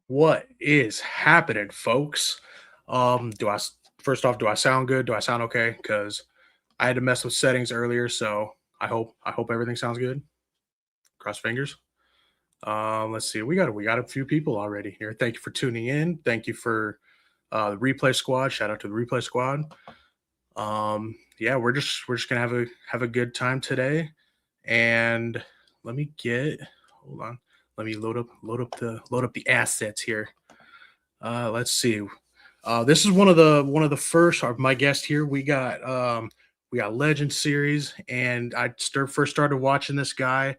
What is happening, folks? First off, do I sound good? Do I sound okay? Because I had to mess with settings earlier, so I hope everything sounds good. Cross fingers. Let's see. We got a few people already here. Thank you for tuning in. Thank you for the replay squad. Shout out to the replay squad. Yeah, we're just gonna have a good time today. And let me get hold on. Let me load up the assets here. Let's see. This is one of the first. My guest here. We got Legend series, and first started watching this guy,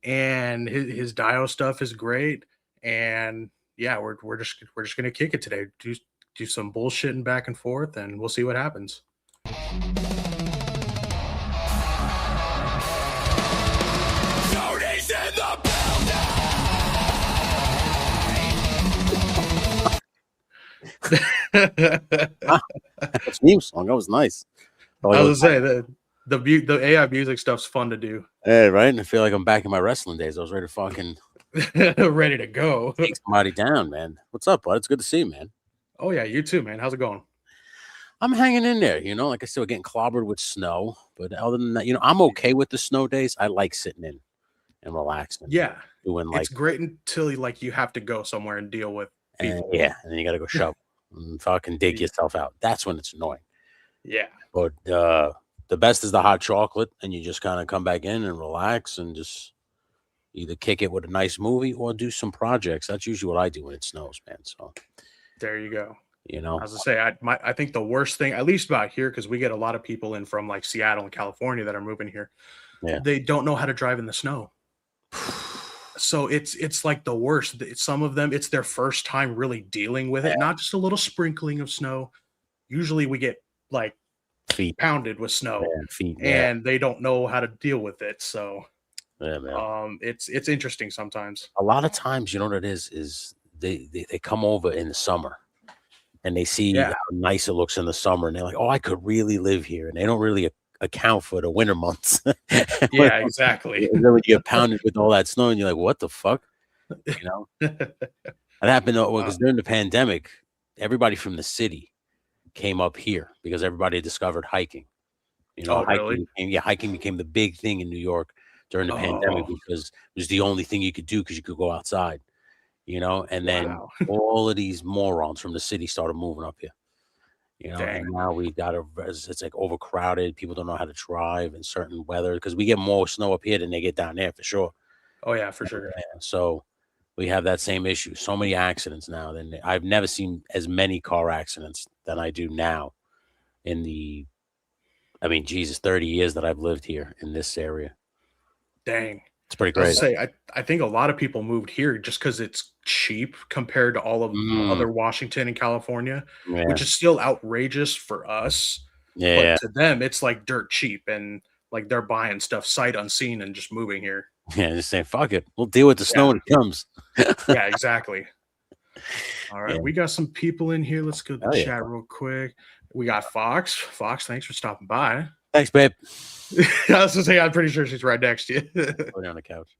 and his Dio stuff is great. And yeah, we're just gonna kick it today. Do some bullshitting back and forth, and we'll see what happens. Tony's in the building! That's theme song. That was nice. I was gonna say the AI music stuff's fun to do. Hey, right? And I feel like I'm back in my wrestling days. I was ready to fucking Ready to go. take somebody down, man. What's up, bud? It's good to see you, man. Oh yeah, you too, man. How's it going? I'm hanging in there, like I said, we're getting clobbered with snow. But other than that, I'm okay with the snow days. I like sitting in and relaxing. Yeah, Doing like it's great until you have to go somewhere and deal with people. and then you gotta go shovel and fucking dig yourself out. That's when it's annoying. Yeah, But the best is the hot chocolate, and you just kind of come back in and relax and just either kick it with a nice movie or do some projects. That's usually what I do when it snows, man. So, there you go. you know, As I say, I think the worst thing, at least about here, because we get a lot of people in from like Seattle and California that are moving here. Yeah. They don't know how to drive in the snow. So it's like the worst. Some of them, it's their first time really dealing with it, not just a little sprinkling of snow. Usually we get like feet, pounded with snow, feet, and they don't know how to deal with it. So yeah, man. it's interesting sometimes. A lot of times, you know what it is they come over in the summer and they see Yeah. how nice it looks in the summer, and they're like, "Oh, I could really live here," and they don't really account for the winter months. Yeah, exactly. And then when you get pounded with all that snow, and you're like, "What the fuck?" You know, that happened because during the pandemic, everybody from the city came up here because everybody discovered hiking. Oh, Hiking really? hiking became the big thing in New York during the pandemic Oh, because it was the only thing you could do because you could go outside. And then wow. all of these morons from the city started moving up here. Dang. And now we got it's like overcrowded. People don't know how to drive in certain weather because we get more snow up here than they get down there for sure. Oh, yeah, for sure. Yeah, so we have that same issue. So many accidents now. I've never seen as many car accidents than I do now in Jesus, 30 years that I've lived here in this area. Dang. It's pretty I was crazy. to say, I think a lot of people moved here just because it's cheap compared to all of other Washington and California, Yeah. which is still outrageous for us. Yeah. But to them, it's like dirt cheap, and like they're buying stuff sight unseen and just moving here. Yeah, just saying, fuck it. We'll deal with the snow when it comes. Yeah, exactly. All right, Yeah. we got some people in here. Let's go to the Hell yeah. chat real quick. We got Fox. Fox, thanks for stopping by. Thanks, babe. I was gonna say, I'm pretty sure she's right next to you. Put her on the couch.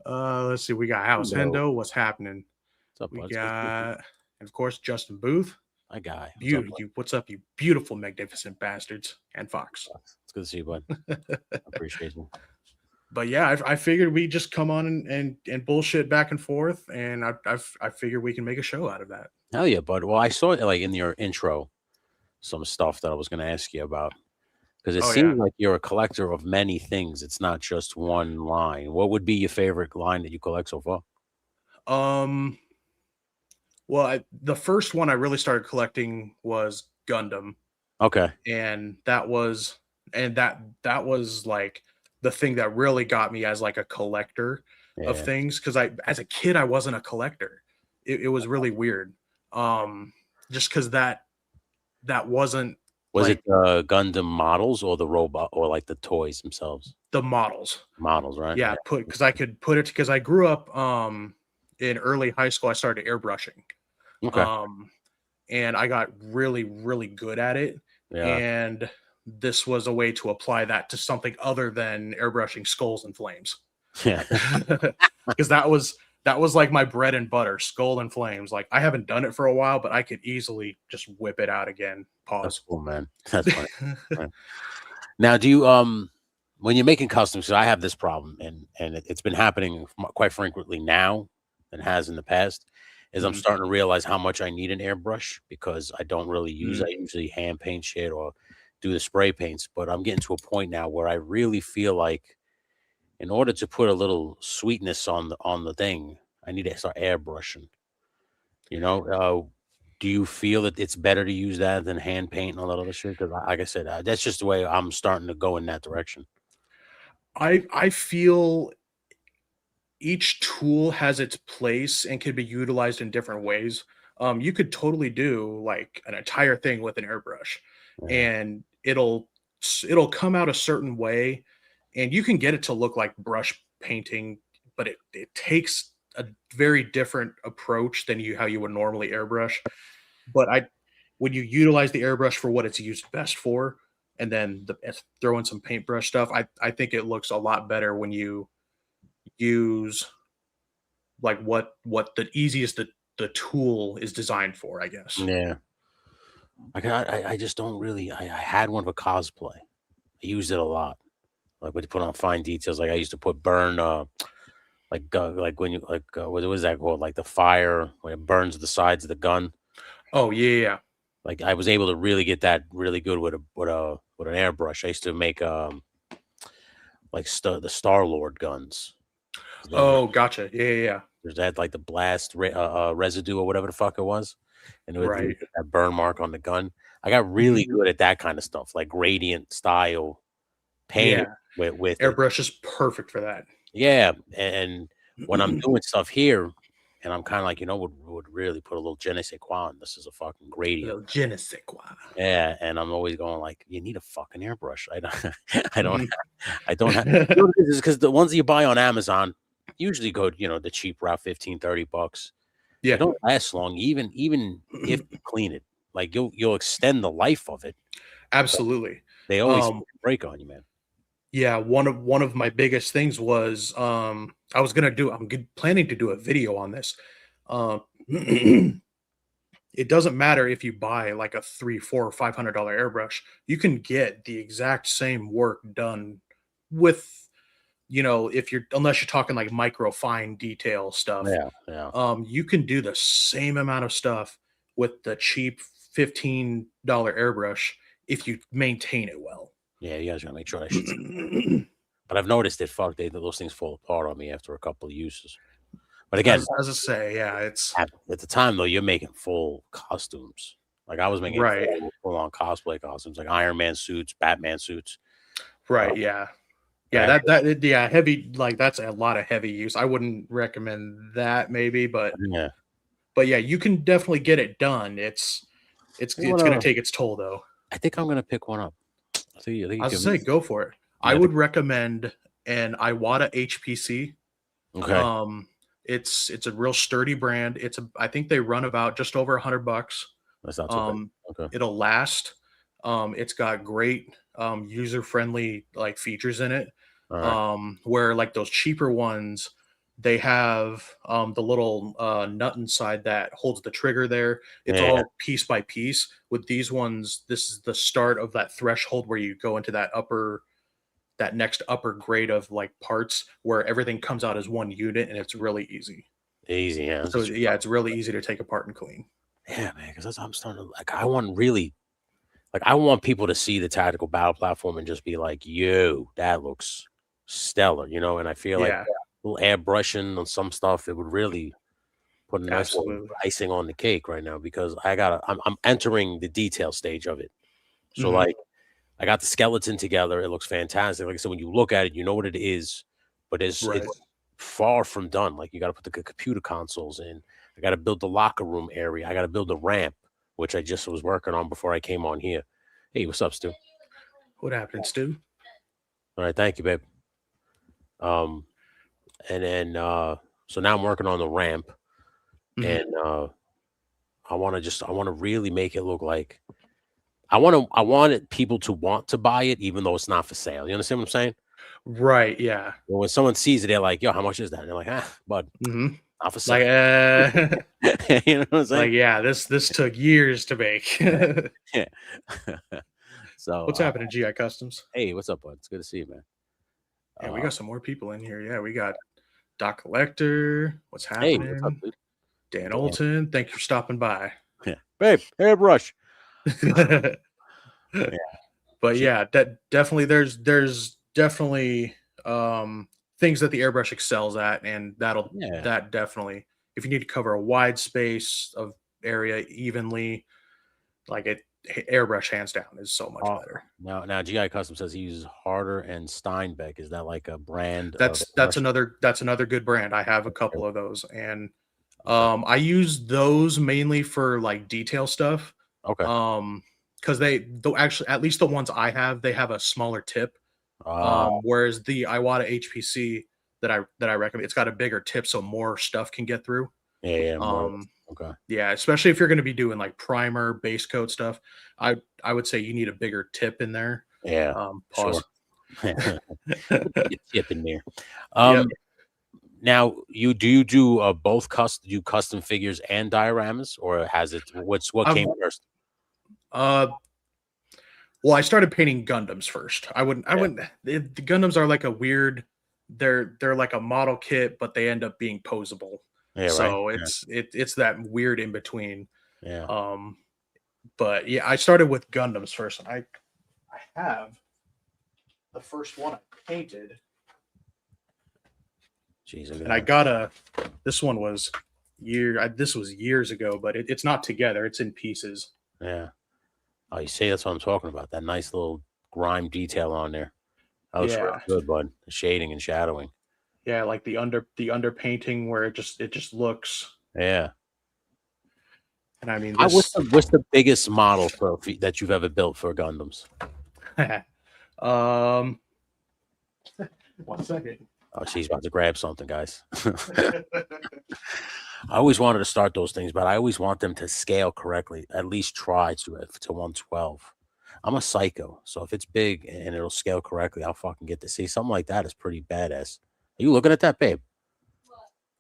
Let's see. We got House Hello. Hendo. What's happening? What's up, We bud? got, and of course, Justin Booth. My guy. What's up, you beautiful, magnificent bastards? And Fox. It's good to see you, bud. I appreciate you. But yeah, I figured we just come on and bullshit back and forth, and I figured we can make a show out of that. Hell yeah, bud. Well, I saw it like in your intro, some stuff that I was going to ask you about because it seems like you're a collector of many things. It's not just one line. What would be your favorite line that you collect so far? Well, the first one I really started collecting was Gundam. Okay. And that was like the thing that really got me as like a collector of things, because as a kid I wasn't a collector. It was really weird. Just because that wasn't it the Gundam models or the robot or like the toys themselves? The models, right? Yeah, because I could put it because I grew up in early high school. I started airbrushing. Okay. And I got really, really good at it. Yeah. And this was a way to apply that to something other than airbrushing skulls and flames. Yeah. Because that was that was like my bread and butter, Skull and Flames. Like I haven't done it for a while, but I could easily just whip it out again. That's Pause. cool, man. That's funny. Right. Now, do you when you're making customs? So I have this problem, and it's been happening quite frequently now than it has in the past. Is I'm Mhm. starting to realize how much I need an airbrush because I don't really use. Mm. I usually hand paint shit or do the spray paints, but I'm getting to a point now where I really feel like in order to put a little sweetness on the thing, I need to start airbrushing. You know, do you feel that it's better to use that than hand paint and all that other shit? Because, like I said, that's just the way I'm starting to go in that direction. I feel each tool has its place and can be utilized in different ways. You could totally do like an entire thing with an airbrush, Yeah, and it'll come out a certain way, and you can get it to look like brush painting, but it takes a very different approach than how you would normally airbrush. But I when you utilize the airbrush for what it's used best for, and then throw in some paintbrush stuff, I think it looks a lot better when you use like what the easiest the tool is designed for, I guess. yeah. I just don't really. I had one for cosplay. I used it a lot. Like when you put on fine details. Like I used to put burn. Like when you what was that called? Like the fire when it burns the sides of the gun. Oh yeah, yeah, yeah. Like I was able to really get that really good with an airbrush. I used to make like the Star Lord guns. 'Cause they were Oh, gotcha. Yeah, yeah, yeah. there's that like the blast residue or whatever the fuck it was, and it would leave Right. that burn mark on the gun. I got really Mhm. good at that kind of stuff, like gradient style painting Yeah. with it. Airbrush is perfect for that. Yeah, and when I'm doing stuff here, and I'm kind of like, would really put a little je ne sais quoi on. This is a fucking gradient. Little je ne sais quoi. Yeah, and I'm always going like, you need a fucking airbrush. I don't, I don't, Mhm. I don't have. Because the ones that you buy on Amazon usually go, the cheap route, 15-30 bucks. They Yeah. don't last long, even if you clean it. Like you'll extend the life of it, but Absolutely. they always Um, break on you, man. yeah, one of my biggest things was I was gonna do planning to do a video on this. Um it doesn't matter if you buy like a three, four, or $500 airbrush. You can get the exact same work done with, if you're unless you're talking like micro fine detail stuff. Yeah, yeah, You can do the same amount of stuff with the cheap $15 airbrush if you maintain it well. yeah. You guys gotta make sure that shit's. But I've noticed that those things fall apart on me after a couple of uses. But again, As I say, yeah, it's at the time though, you're making full costumes. Like I was making right. full on cosplay costumes, like Iron Man suits, Batman suits. Uh, Right, yeah. but Yeah, I, yeah, heavy, like, that's a lot of heavy use. I wouldn't recommend that maybe, yeah, but yeah, you can definitely get it done. It's I'm it's gonna gonna. take its toll, though. I think I'm gonna pick one up. I think you I was give gonna me. say, go for it. I Yeah, would recommend an Iwata HPC. okay. Um, it's a real sturdy brand. I think they run about just over $100. That's not too bad. Um, Okay. it'll last. It's got great user-friendly like features in it. All right. Where like those cheaper ones, they have the little nut inside that holds the trigger there. It's Yeah. all piece by piece. With these ones, this is the start of that threshold where you go into that next upper grade of like parts where everything comes out as one unit and it's really easy. Easy. Yeah. So yeah, it's really easy to take apart and clean. Yeah, man. Because I'm starting to like. I want really like. I want people to see the tactical battle platform and just be like, "Yo, that looks stellar," And I feel like Yeah, a little airbrushing on some stuff, it would really put a nice little absolutely. icing on the cake right now because I'm entering the detail stage of it. So Mhm. like I got the skeleton together. It looks fantastic. Like I said, when you look at it, you know what it is, but Right. it's far from done. Like you got to put the computer consoles in. I got to build the locker room area. I got to build the ramp, which I just was working on before I came on here. Hey, what's up, Stu? What happened, Stu? All right, thank you, babe. Um, and then so now I'm working on the ramp, Mhm. and I want to really make it look like I wanted people to want to buy it, even though it's not for sale. You understand what I'm saying? Right. Yeah. Well, when someone sees it, they're like, "Yo, how much is that?" And they're like, "Ah, bud, Mhm. Not for Like, sale. You know what I'm saying? like, yeah, this took years to make. Yeah. So, What's happening, GI Customs? hey, what's up, bud? It's good to see you, man. Yeah, we Uh, got some more people in here. Yeah, we got Doc Collector. What's hey, what's up, happening? dude? Dan Dan. Olton. Thank you for stopping by. Yeah. Babe, airbrush. Yeah. But She, yeah, that definitely there's definitely things that the airbrush excels at, and yeah. that definitely, if you need to cover a wide space of area evenly, like it, airbrush hands down is so much Uh, better. now, GI Custom says he uses Harder and Steinbeck. Is that like a brand of That's airbrush? another good brand. I have a Okay. couple of those, and Okay. I use those mainly for like detail stuff. Okay. Because they though actually, at least the ones I have, they have a smaller tip. Uh, Whereas the Iwata HPC that I recommend, it's got a bigger tip, so more stuff can get through. yeah, yeah, more. Um, Okay. yeah, especially if you're going to be doing like primer, base coat stuff, I would say you need a bigger tip in there. Yeah, sure. Pause. Put your tip in there. Yep. Now you do both custom figures and dioramas, or has it? What I've came first? uh well, I started painting Gundams first. I Yeah, wouldn't the Gundams are like a weird, they're like a model kit, but they end up being posable. yeah, right. So Yeah, it's that weird in between. yeah. Um but yeah, I started with Gundams first. And I have the first one I painted, Jeez, look at and I that. got a. This one was this was years ago, but it's not together. It's in pieces. Yeah. Oh, you see, that's what I'm talking about. That nice little grime detail on there. That looks real Yeah, good, bud. The shading and shadowing. yeah, like the underpainting where it just looks. Yeah. And I mean How, this. what's the biggest model that you've ever built for Gundams? um, 1 second. Oh, she's about to grab something, guys. I always wanted to start those things, but I always want them to scale correctly. At least try to 112. I'm a psycho, so if it's big and it'll scale correctly, I'll fucking get to see something like that. Is pretty badass. Are you looking at that, babe?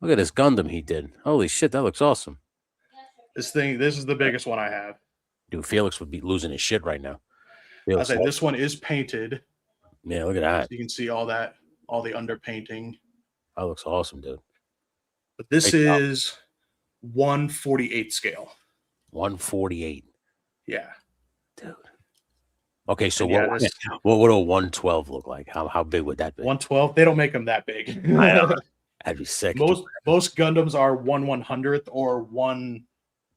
Look at this Gundam he did. Holy shit, that looks awesome. This is the biggest one I have. Dude, Felix would be losing his shit right now. I Felix, say this one is painted, yeah, look at so that. you can see all the underpainting. That looks awesome, dude. But this Great job. is 1/48 scale. 148, Yeah. dude. Okay, so And yeah, this what would a 112 look like? How big would that be? 112, they don't make them that big. I know. That'd be sick. Most Gundams are 1/100th or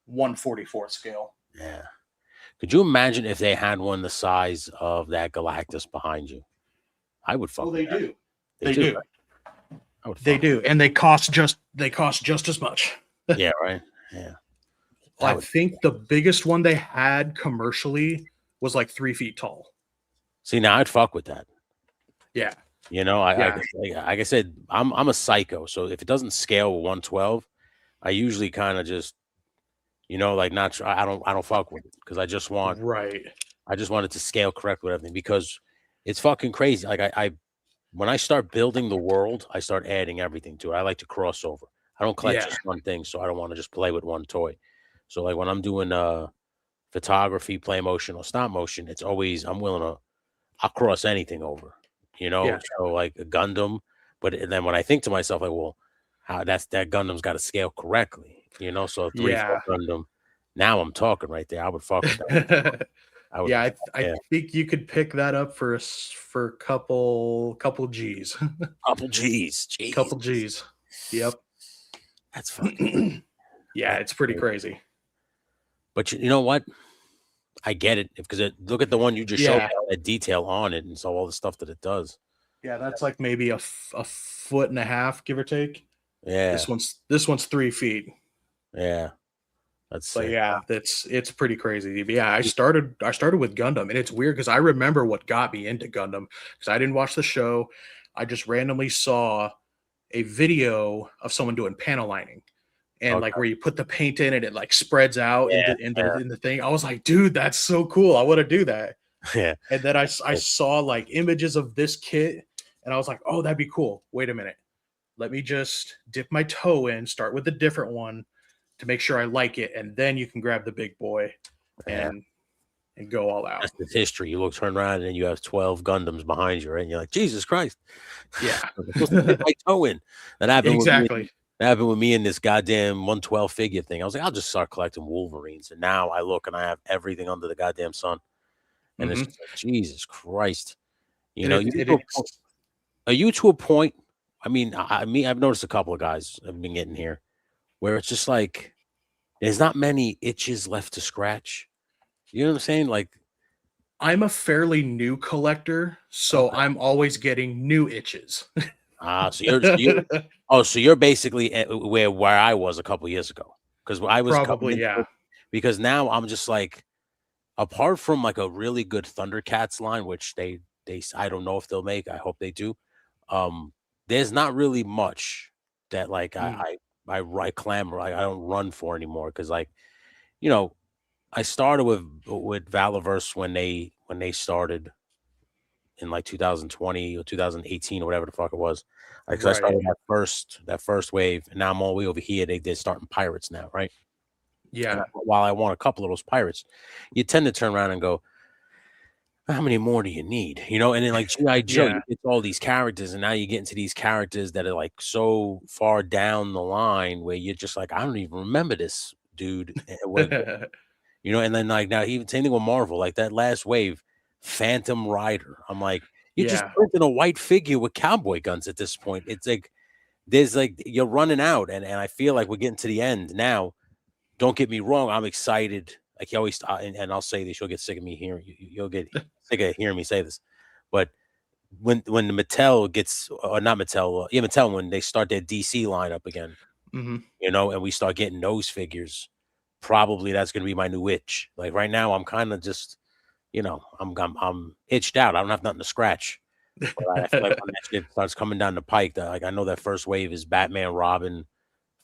1/144th scale. Yeah. Could you imagine if they had one the size of that Galactus behind you? I would fuck Well, with they that. do. They They do. do. Right? I would They fuck. do, and they cost just as much. Yeah, right. Yeah. I That would think the biggest one they had commercially was like 3 feet tall. see now I'd fuck with that. Yeah. You know, Yeah. like I said, I'm a psycho. So if it doesn't scale with 112, I usually kind of just, like not I don't fuck with it because Right. I just want it to scale correctly with everything because it's fucking crazy. Like I when I start building the world, I start adding everything to it. I like to cross over. I don't collect Yeah. just one thing, so I don't want to just play with one toy. So like when I'm doing photography, play motion, or stop motion, it's always I'll cross anything over. Yeah. So like a Gundam, but and then when I think to myself, like, well, how that Gundam's got to scale correctly, so a 3/4 Yeah. Gundam. Now I'm talking right there. I would fuck with that. I would, Yeah, I yeah, think you could pick that up for a couple G's. couple G's, jeez, Couple G's. Yep. that's fucking. Yeah, That's it's pretty crazy. crazy. But you know what? I get it because look at the one you just showed me, Yeah. all that detail on it, and so all the stuff that it does. Yeah, that's like maybe a foot and a half, give or take. Yeah, This one's 3 feet. yeah, that's But sick. yeah, it's pretty crazy. But yeah, I started with Gundam, and it's weird because I remember what got me into Gundam because I didn't watch the show. I just randomly saw a video of someone doing panel lining, and Okay, like where you put the paint in and it like spreads out yeah, in the thing. I was like, dude, that's so cool. I want to do that. yeah, And then I yeah. saw like images of this kit, and I was like, oh, that'd be cool. Wait a minute. let me just dip my toe in, start with a different one to make sure I like it, and then you can grab the big boy Yeah, and go all out. that's the history. You look, turn around, and you have 12 Gundams behind you, right? And you're like, Jesus Christ, Yeah. I'm supposed to dip my toe in. That happened with me. Exactly. That happened with me in this goddamn 112 figure thing. I was like, I'll just start collecting Wolverines, and now I look and I have everything under the goddamn sun, and it's Hmm. just like, Jesus Christ. You And know, it, you get it to a point. it's Are you to a point? I mean, I've noticed a couple of guys have been getting here where it's just like there's not many itches left to scratch. You know what I'm saying? Like, I'm a fairly new collector, so okay, I'm always getting new itches. so you're basically at where I was a couple years ago because I was coming Probably, into yeah. it because now I'm just like apart from like a really good Thundercats line, which I don't know if they'll make. I hope they do. Um, there's not really much that like Mm, I clamor I don't run for anymore because like you know I started with Valaverse when they started in like 2020 or 2018 or whatever the fuck it was. Like, 'cause I right. started that first wave, and now I'm all the way over here. They're starting pirates now, right? And Yeah. while I want a couple of those pirates, you tend to turn around and go, how many more do you need? You know, and then like G.I. Joe, Yeah. you get all these characters, and now you get into these characters that are like so far down the line where you're just like, I don't even remember this dude. You know, and then like now even same thing with Marvel, like that last wave, Phantom Rider. I'm like, you're just Yeah. printing a white figure with cowboy guns at this point. It's like there's like you're running out, and I feel like we're getting to the end now. Don't get me wrong, I'm excited. Like you always, and I'll say this, you'll get sick of me hearing you'll get sick of hearing me say this, but when the Mattel gets or not Mattel, yeah, Mattel when they start their DC lineup again, Hmm. you know, and we start getting those figures, probably that's gonna be my new itch. Like right now, I'm kind of just, you know, I'm itched out. I don't have nothing to scratch. But I feel like when that shit starts coming down the pike, that like I know that first wave is Batman, Robin,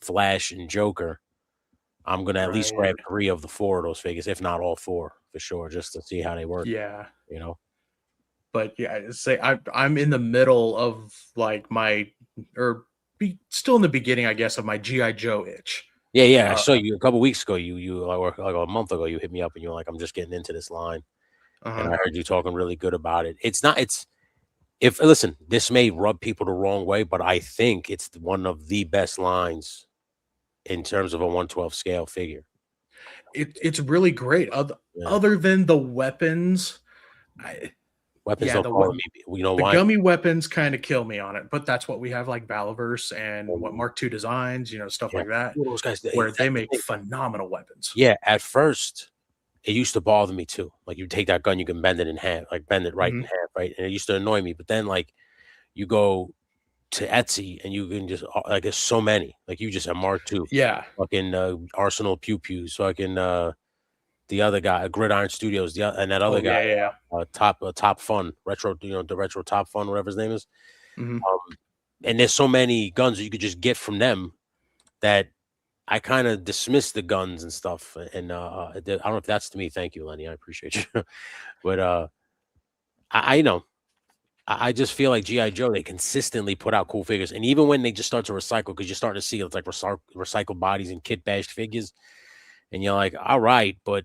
Flash, and Joker. I'm gonna at least Right. grab 3 of the 4 of those figures, if not all 4 for sure, just to see how they work, Yeah. you know? But yeah, say I'm in the middle of like my or still in the beginning, I guess, of my GI Joe itch. Yeah, yeah, I Uh, saw you a couple weeks ago, you or like a month ago, you hit me up and you were like, "I'm just getting into this line," and uh-huh. I heard you talking really good about it. It's not it's if listen, this may rub people the wrong way, but I think it's one of the best lines in terms of a 112 scale figure. It's really great. Yeah. Other than the weapons, I Weapons yeah, don't bother me. You know the why? gummy weapons kind of kill me on it, but that's what we have like Valaverse and what Um, Mark II designs, stuff yeah. like that, Well, those guys, where they that's the make thing. phenomenal weapons. Yeah, at first, it used to bother me too. Like, you take that gun, you can bend it in half, like, bend it right in Hmm. half, right? And it used to annoy me, but then, like, you go to Etsy and you can just, like, there's so many. Like, you just have Mark II, Yeah. fucking, Arsenal Pew Pews, fucking, the other guy, Gridiron Studios, and that other Oh guy, yeah, yeah, Top Fun, Retro, the Retro Top Fun, whatever his name is. yeah. Hmm. Um, and there's so many guns that you could just get from them that I kinda dismiss the guns and stuff, and, I don't know if that's to me. Thank you, Lenny, I appreciate you. But, I know, I just feel like G.I. Joe, they consistently put out cool figures, and even when they just start to recycle, because 'cause you're starting to see it's like recycled bodies and kit bashed figures, and you're like, "Alright," but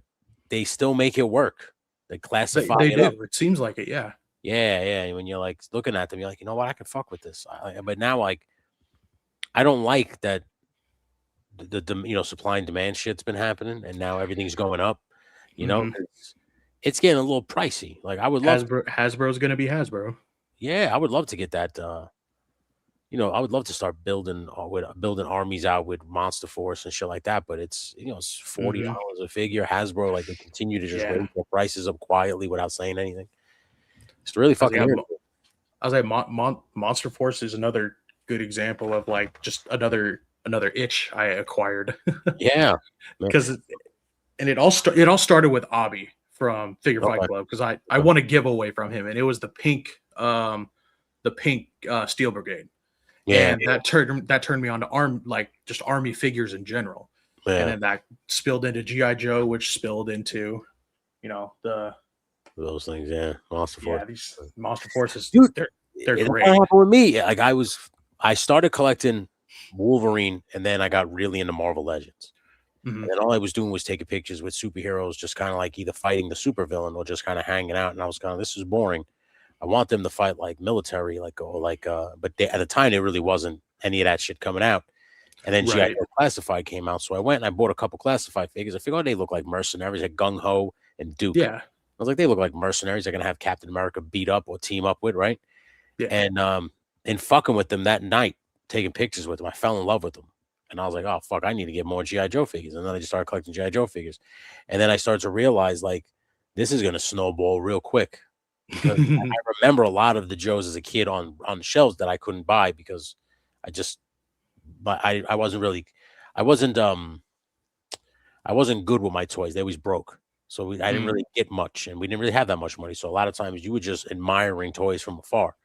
they still make it work. They classify They it up. do. It seems like it. Yeah. Yeah, yeah, and when you're, like, looking at them, you're like, "You know what? I can fuck with this." But now, like, I don't like that supply and demand shit's been happening, and now everything's going up, Hmm. 'cause it's getting a little pricey. Like, I would love to Hasbro's gonna be Hasbro. yeah, I would love to get that, I would love to start building, with building armies out with Monster Force and shit like that, but it's Hmm. $40 a figure. Hasbro, like, they continue to just Yeah. raise their prices up quietly without saying anything. It's really Because fucking yeah, irritating. I was like, Monster Force is another good example of like just another itch I acquired Yeah. Man, because it all started with Abby from Figure Fight okay, Club because I okay. won a giveaway from him and it was the pink Steel Brigade Yeah, and that turned me on to just army figures in general and yeah, then that spilled into GI Joe which spilled into the those things, yeah, Monster Force. yeah these Monster Forces Dude, they're that great. happened with me. Like, I started collecting Wolverine, and then I got really into Marvel Legends. Mhm. And then all I was doing was taking pictures with superheroes, just kind of like either fighting the supervillain or just kind of hanging out. And I was kind of, this is boring. I want them to fight like military, but at the time, there really wasn't any of that shit coming out. And then GI Right. Joe Classified came out, so I went and I bought a couple Classified figures. I figured, oh, they look like mercenaries, like Gung Ho and Duke. Yeah. I was like, they look like mercenaries. They're gonna have Captain America beat up or team up with, right? Yeah. And fucking with them that night, taking pictures with them, I fell in love with them. And I was like, oh fuck, I need to get more GI Joe figures. And then I just started collecting GI Joe figures, and then I started to realize like this is gonna snowball real quick because I remember a lot of the Joes as a kid on the shelves that I couldn't buy because I just, but I wasn't really, I wasn't I wasn't good with my toys. They always broke. So I didn't Mm. really get much, and we didn't really have that much money. So a lot of times you were just admiring toys from afar,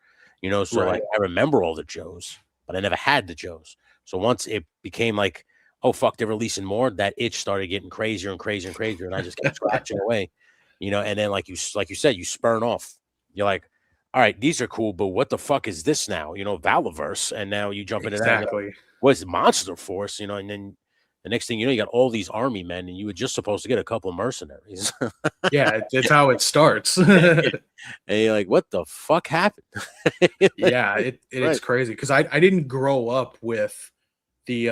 you know. So like Right. I remember all the Joes, but I never had the Joes. So once it became like, oh fuck, they're releasing more, that itch started getting crazier and crazier and crazier, and I just kept scratching away, you know. And then like you said, you spurn off. You're like, all right, these are cool, but what the fuck is this now? You know, Valaverse, and now you jump into that. And you're like, Exactly. what's Monster Force? You know, and then the next thing you know, you got all these army men, and you were just supposed to get a couple of mercenaries. Yeah, it's how it starts. And you're like, what the fuck happened? Yeah, it's Right. crazy because I didn't grow up with the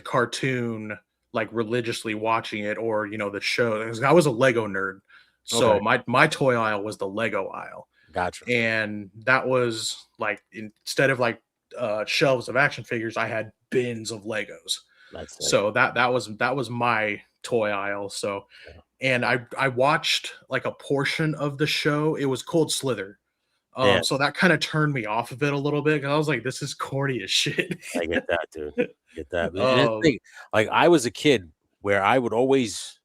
cartoon like religiously watching it or the show. 'Cause I was a Lego nerd, Okay. so my toy aisle was the Lego aisle, Gotcha. and that was like instead of like shelves of action figures, I had bins of Legos. That's it. So that was my toy aisle. So Yeah. and I watched like a portion of the show. It was called Slither. Yeah, So that kind of turned me off of it a little bit because I was like, this is corny as shit. I get that, dude. Get that. And it's um, big. Like I was a kid where I would always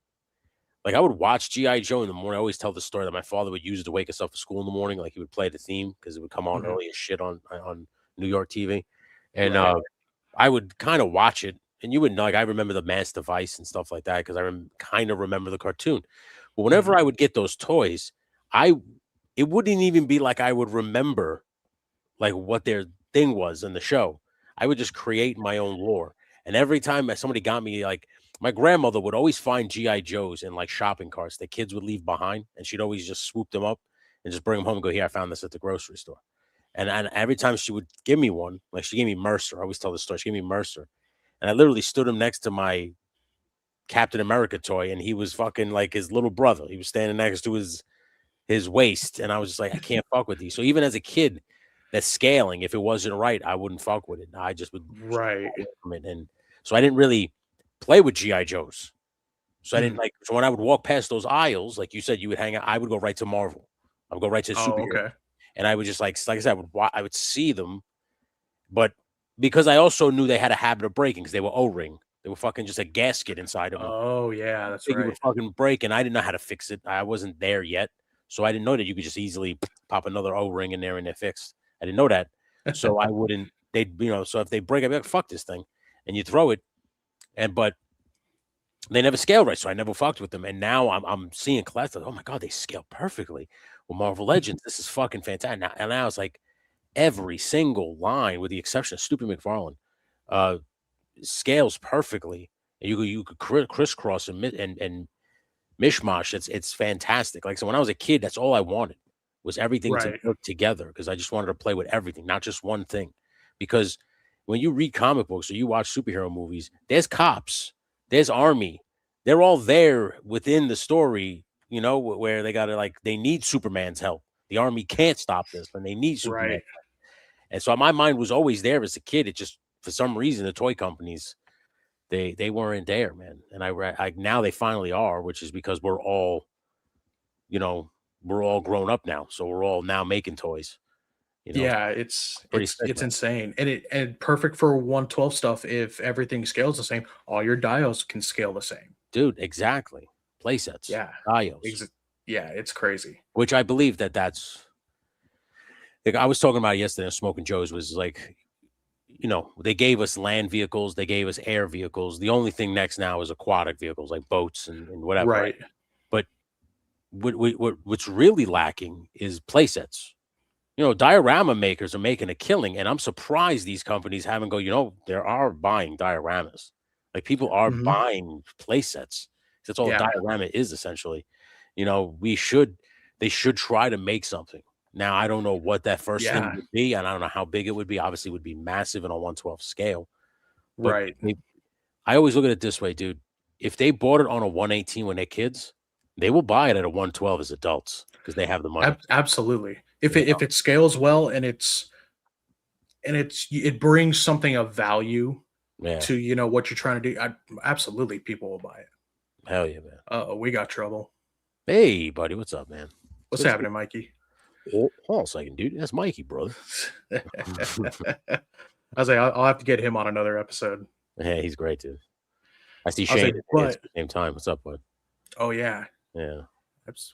like I would watch G.I. Joe in the morning. I always tell the story that my father would use it to wake us up for school in the morning. Like he would play the theme because it would come on mhm, early as shit on New York TV. And right. I would kind of watch it, and you would know, like, I remember the Mass Device and stuff like that because kind of remember the cartoon. But Mhm. whenever I would get those toys, I it wouldn't even be like I would remember like what their thing was in the show. I would just create my own lore. And every time that somebody got me, like my grandmother would always find GI Joes in like shopping carts that kids would leave behind, and she'd always just swoop them up and just bring them home and go, "Here, I found this at the grocery store." And every time she would give me one, like she gave me Mercer. I always tell the story. She gave me Mercer, and I literally stood him next to my Captain America toy, and he was fucking like his little brother. He was standing next to his waist, and I was just like, I can't fuck with these. So even as a kid, that scaling, if it wasn't right, I wouldn't fuck with it. I just would shy Right. away from it, and so I didn't really play with GI Joes. So I didn't Mhm. like. So when I would walk past those aisles, like you said, you would hang out. I would go right to Marvel. I would go right to the Oh, superhero, okay. and I would just like I said, I would see them, but because I also knew they had a habit of breaking because they were O-ring. They were fucking just a gasket inside of them. Oh, yeah, that's Figure would right. fucking break, and I didn't know how to fix it. I wasn't there yet, so I didn't know that you could just easily pop another O-ring in there and they're fixed. I didn't know that, so I wouldn't. They'd so if they break, I'd be like, "Fuck this thing," and you throw it, but they never scale right, so I never fucked with them. And now I'm seeing class like, oh my god, they scale perfectly with Marvel Legends. This is fucking fantastic. And now it's like every single line, with the exception of Stupid McFarlane, uh, scales perfectly. And you could crisscross and mishmash. It's fantastic. Like so, when I was a kid, that's all I wanted was everything to Right. work together because I just wanted to play with everything, not just one thing. Because when you read comic books or you watch superhero movies, there's cops, there's army, they're all there within the story. You know where they got to like they need Superman's help. The army can't stop this, and they need Superman. Right. And so my mind was always there as a kid. It just for some reason the toy companies they weren't there, man. And I now they finally are, which is because you know, we're all grown up now, so we're all now making toys. You know, Yeah, it's pretty it's sick, it's man. insane. And perfect for 112 stuff if everything scales the same, all your dials can scale the same. Dude, exactly. Play sets, Yeah. dios, Ex yeah, it's crazy. which I believe that's like I was talking about yesterday on Smoking Joe's was like, you know, they gave us land vehicles, they gave us air vehicles. The only thing next now is aquatic vehicles like boats and whatever, right? Right. But what's really lacking is play sets. diorama makers are making a killing, and I'm surprised these companies haven't go. There are buying dioramas. Like people are Mhm. buying play sets. That's all a Yeah. diorama is essentially. They should try to make something. Now I don't know what that first thing Yeah. would be, and I don't know how big it would be. Obviously, it would be massive on a 1/12 scale. But Right. I always look at it this way, dude. If they bought it on a 118 when they're kids, they will buy it at a 112 as adults because they have the money. Absolutely. If You it scales well and it brings something of value Yeah. to what you're trying to do, absolutely people will buy it. Hell yeah, man. We got trouble. Hey, buddy, what's up, man? What's Good to happening, Mikey? hold on a second, dude. That's Mikey, brother. I was like, I'll have to get him on another episode. Yeah, he's great, dude. I see I was Shane like, in here at but the same time. What's up, bud? oh yeah, Yeah.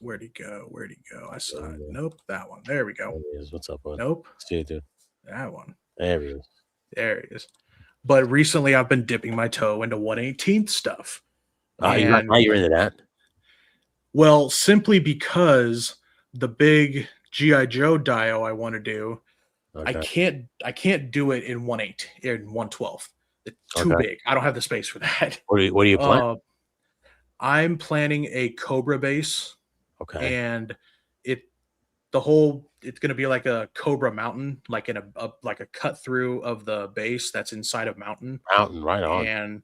where'd he go? Where'd he go? I saw it. Yeah. Nope, that one. There we There go. he is. What's up, bud? Nope, See you, dude. that one. There he is. There he is. But recently, I've been dipping my toe into 1/18 stuff, Now and you're into that. well, simply because the big GI Joe dio I want to do, Okay. I can't do it in 1/12. It's too Okay. big. I don't have the space for that. What do you plan? I'm planning a Cobra base, Okay. and it it's going to be like a Cobra mountain, like in like a cut through of the base that's inside of mountain, Mountain, right on.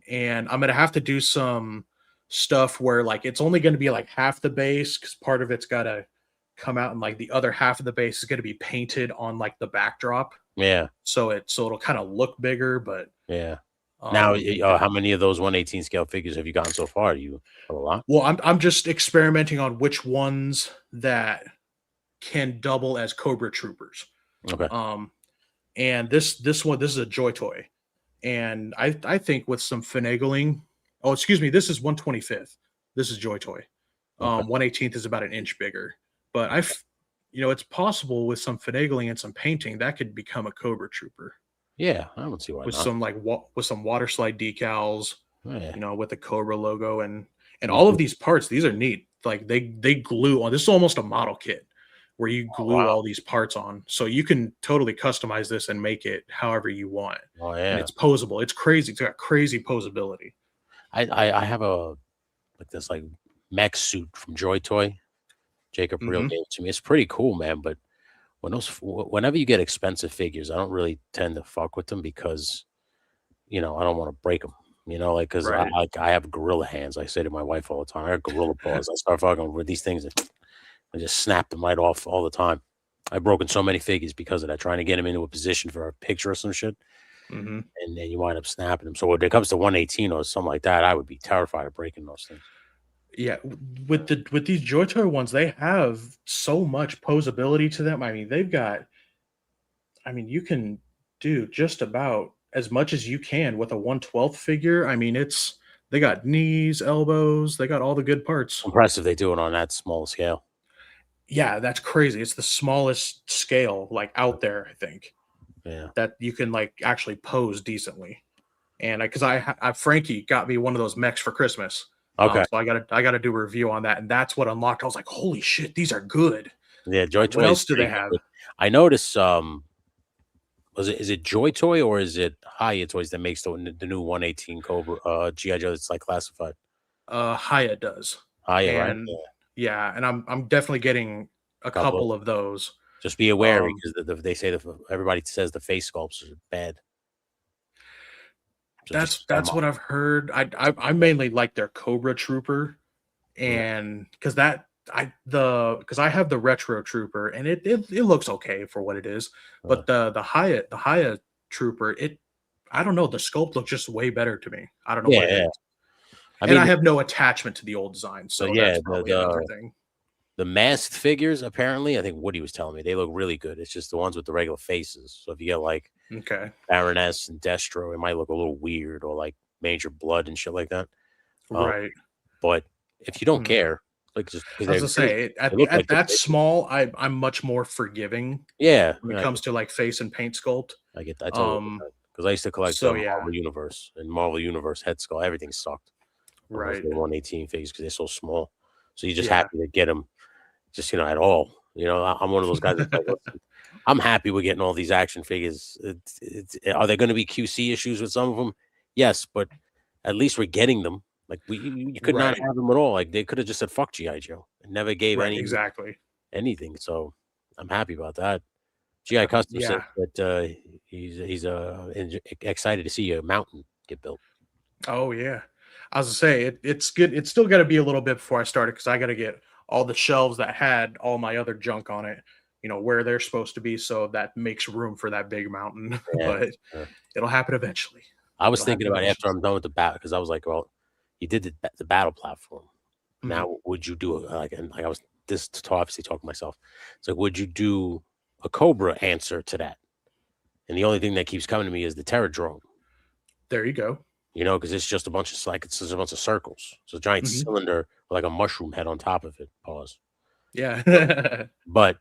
and I'm going to have to do some stuff where like it's only going to be like half the base because part of it's got to come out, and like the other half of the base is going to be painted on like the backdrop, Yeah. so it'll kind of look bigger, but Yeah. Now, um how many of those 118 scale figures have you gotten so far? You have a lot? well, I'm just experimenting on which ones that can double as Cobra Troopers. Okay. Um, and this is a Joy Toy, and I think with some finagling. Oh, excuse me, this is 125th. This is Joy Toy. Okay. 118th is about an inch bigger, but it's possible with some finagling and some painting that could become a Cobra Trooper Yeah, I don't see why with not. some with some water slide decals, Yeah. with the Cobra logo, and You all of could- these parts. These are neat. Like they glue on. This is almost a model kit where you Oh, glue wow. all these parts on, so you can totally customize this and make it however you want. Oh, And yeah. it's posable. It's crazy. It's got crazy posability. I have this like mech suit from Joy Toy. Jacob Real Hmm. gave it to me. It's pretty cool, man. But whenever you get expensive figures, I don't really tend to fuck with them because I don't want to break them. Like because Right. I have gorilla hands. I say to my wife all the time, I have gorilla paws. I start fucking with these things and I just snap them right off all the time. I've broken so many figures because of that, trying to get them into a position for a picture or some shit, Hmm. and then you wind up snapping them. So when it comes to 118 or something like that, I would be terrified of breaking those things. Yeah. With these Joy Toy ones, they have so much posability to them. I mean, they've got. I mean, you can do just about as much as you can with a 1/12 figure. I mean, they got knees, elbows, they got all the good parts. Impressive they do it on that small scale. Yeah, that's crazy. It's the smallest scale like out there, I think, Yeah. that you can like actually pose decently. And because Frankie got me one of those mechs for Christmas, Okay. so I gotta do a review on that, and that's what unlocked. I was like, holy shit, these are good. Yeah, Joy What Toy is else do they pretty have? good. I noticed. Is it Joy Toy or is it Hiya Toys that makes the new 118 Cobra GI Joe that's like classified? Haya does, Hiya, right? and Yeah. yeah, and I'm definitely getting a Couple. couple of those. Just be aware Um, because they say everybody says the face sculpts are bad. So just keep that in that's mind. what I've heard. I mainly like their Cobra Trooper, Yeah. and because I have the Retro Trooper, and it looks okay for what it is, Uh, but the Haya Trooper, I don't know, the sculpt looks just way better to me. I don't know yeah, what it yeah. is, I and I mean, have no attachment to the old design, but so yeah, that's probably another thing. the masked figures apparently, I think Woody was telling me they look really good. It's just the ones with the regular faces. So if you get like Okay, Baroness and Destro, it might look a little weird or like Major Blood and shit like that. Um, right. but if you don't Hmm. care, like just because I was gonna say they look like at good that figures. small, I'm much more forgiving Yeah, when it I comes get to like face and paint sculpt. I get that. I totally get Um, that. Because I used to collect the so yeah, Marvel Universe and Marvel Universe head skull. Everything sucked on those right. little 118 figures because they're so small. So you're just Yeah. happy to get them just at all. You know, I'm one of those guys that's like, listen, I'm happy we're getting all these action figures. Are there going to be QC issues with some of them? Yes, but at least we're getting them. Like you could not Right. have them at all. Like they could have just said fuck GI Joe and never gave Right. Exactly. anything. So I'm happy about that. GI Custom said Yeah. that excited to see a mountain get built. Oh yeah. I was gonna say it's good. It's still got to be a little bit before I start it because I got to get all the shelves that had all my other junk on it, where they're supposed to be, so that makes room for that big mountain. Yeah. But it'll happen eventually. I was It'll thinking happen about eventually. after I'm done with the battle because I was like, well, you did the battle platform. Mhm. Now, would you do it like I was this to obviously talk to myself. It's like, would you do a Cobra answer to that? And the only thing that keeps coming to me is the Terror drone. There you go. Because it's just a bunch of it's just a bunch of circles. It's a giant Mhm. cylinder with like a mushroom head on top of it. Pause. Yeah. But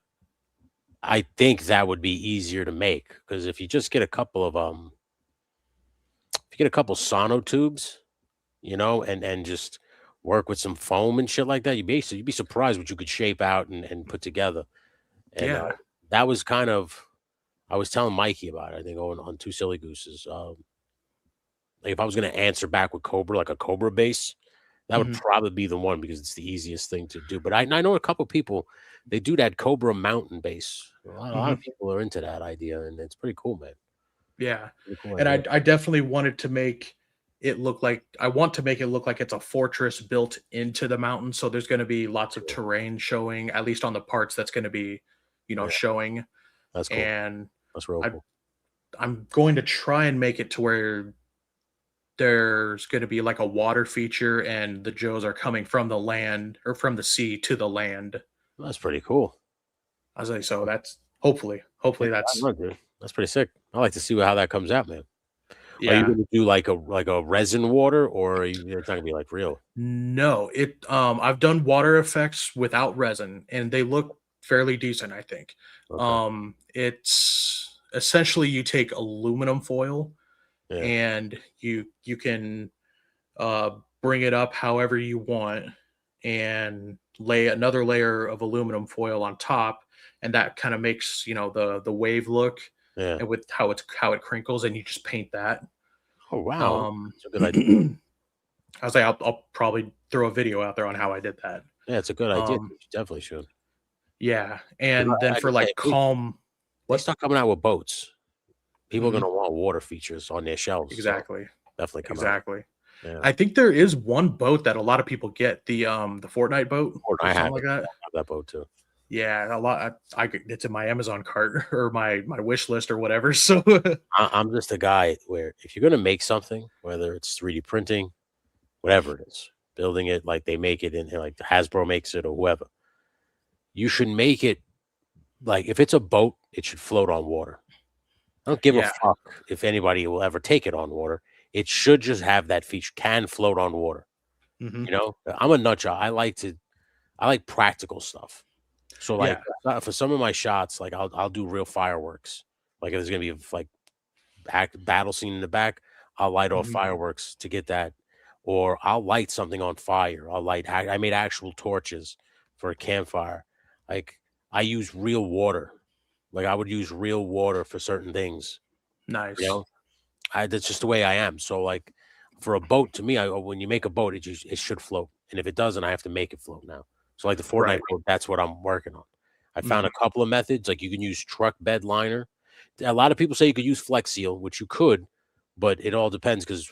I think that would be easier to make because if you just get a couple of if you get a couple sono tubes, and just work with some foam and shit like that, you'd be surprised what you could shape out and put together. And Yeah. that was kind of I was telling Mikey about it. I think on Two Silly Gooses. Like if I was going to answer back with Cobra, like a Cobra base, that would Mhm. probably be the one because it's the easiest thing to do. But I know a couple people they do that Cobra mountain base. A lot of Mhm. people are into that idea, and it's pretty cool, man. Yeah. Pretty cool And idea. I definitely wanted to make it look like I want to make it look like it's a fortress built into the mountain. So there's going to be lots of Yeah, terrain showing, at least on the parts that's going to be, yeah, showing. that's cool. And That's real I cool. I'm going to try and make it to where there's going to be like a water feature and the Joes are coming from the land or from the sea to the land. That's pretty cool. I was like, so Oh, that's yeah, hopefully I that's love it. That's pretty sick. I like to see how that comes out, man. Are you yeah. gonna do like a resin water, or it's not gonna be like real? No, I've done water effects without resin and they look fairly decent, I think. Okay. It's essentially you take aluminum foil Yeah. and you can uh bring it up however you want and lay another layer of aluminum foil on top and that kind of makes, the wave look Yeah. and with how it crinkles and you just paint that. Oh wow, Um that's a good idea. I was like, I'll probably throw a video out there on how I did that. Yeah, it's a good idea. Um, You definitely should. yeah, 'Cause and then I for gotta say, like calm, they what? start coming out with boats. People are Mhm, gonna want water features on their shelves, so exactly, definitely come out. exactly. Yeah. I think there is one boat that a lot of people get the Fortnite boat Or or I have something like it. that. I have that boat too. Yeah, a lot. It's in my Amazon cart or my wish list or whatever. So I'm just a guy where if you're gonna make something, whether it's 3D printing, whatever it is, building it like they make it in like Hasbro makes it or whoever, you should make it like if it's a boat, it should float on water. I don't give a yeah, fuck if anybody will ever take it on water. It should just have that feature, can float on water. hmm I'm a nut job. I like practical stuff. So like yeah, for some of my shots, like I'll do real fireworks. Like if there's gonna be like battle scene in the back, I'll light off hmm fireworks to get that, or I'll light something on fire. I made actual torches for a campfire. Like I use real water. Like I would use real water for certain things. You nice. know, that's just the way I am. So like for a boat, to me, when you make a boat, it should float, and if it doesn't, I have to make it float now. So like the Fortnite Right. boat, that's what I'm working on. I found hmm a couple of methods, like you can use truck bed liner. A lot of people say you could use Flex Seal, which you could, but it all depends because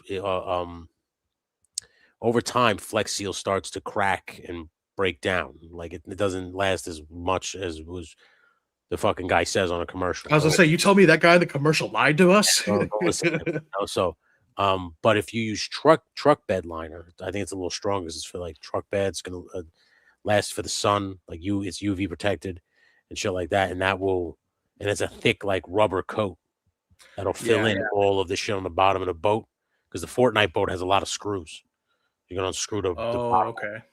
over time, Flex Seal starts to crack and break down. Like it doesn't last as much as was the fucking guy says on a commercial. I was gonna say, you told me that guy in the commercial lied to us. Don't listen to him, so, but if you use truck bed liner, I think it's a little stronger 'cause it's for, like, truck beds, gonna, last for the sun, like, it's UV protected and shit like that, and and it's a thick, like, rubber coat that'll fill Yeah. in all of the shit on the bottom of the boat because the Fortnite boat has a lot of screws. You're gonna unscrew the Oh, bottom. okay.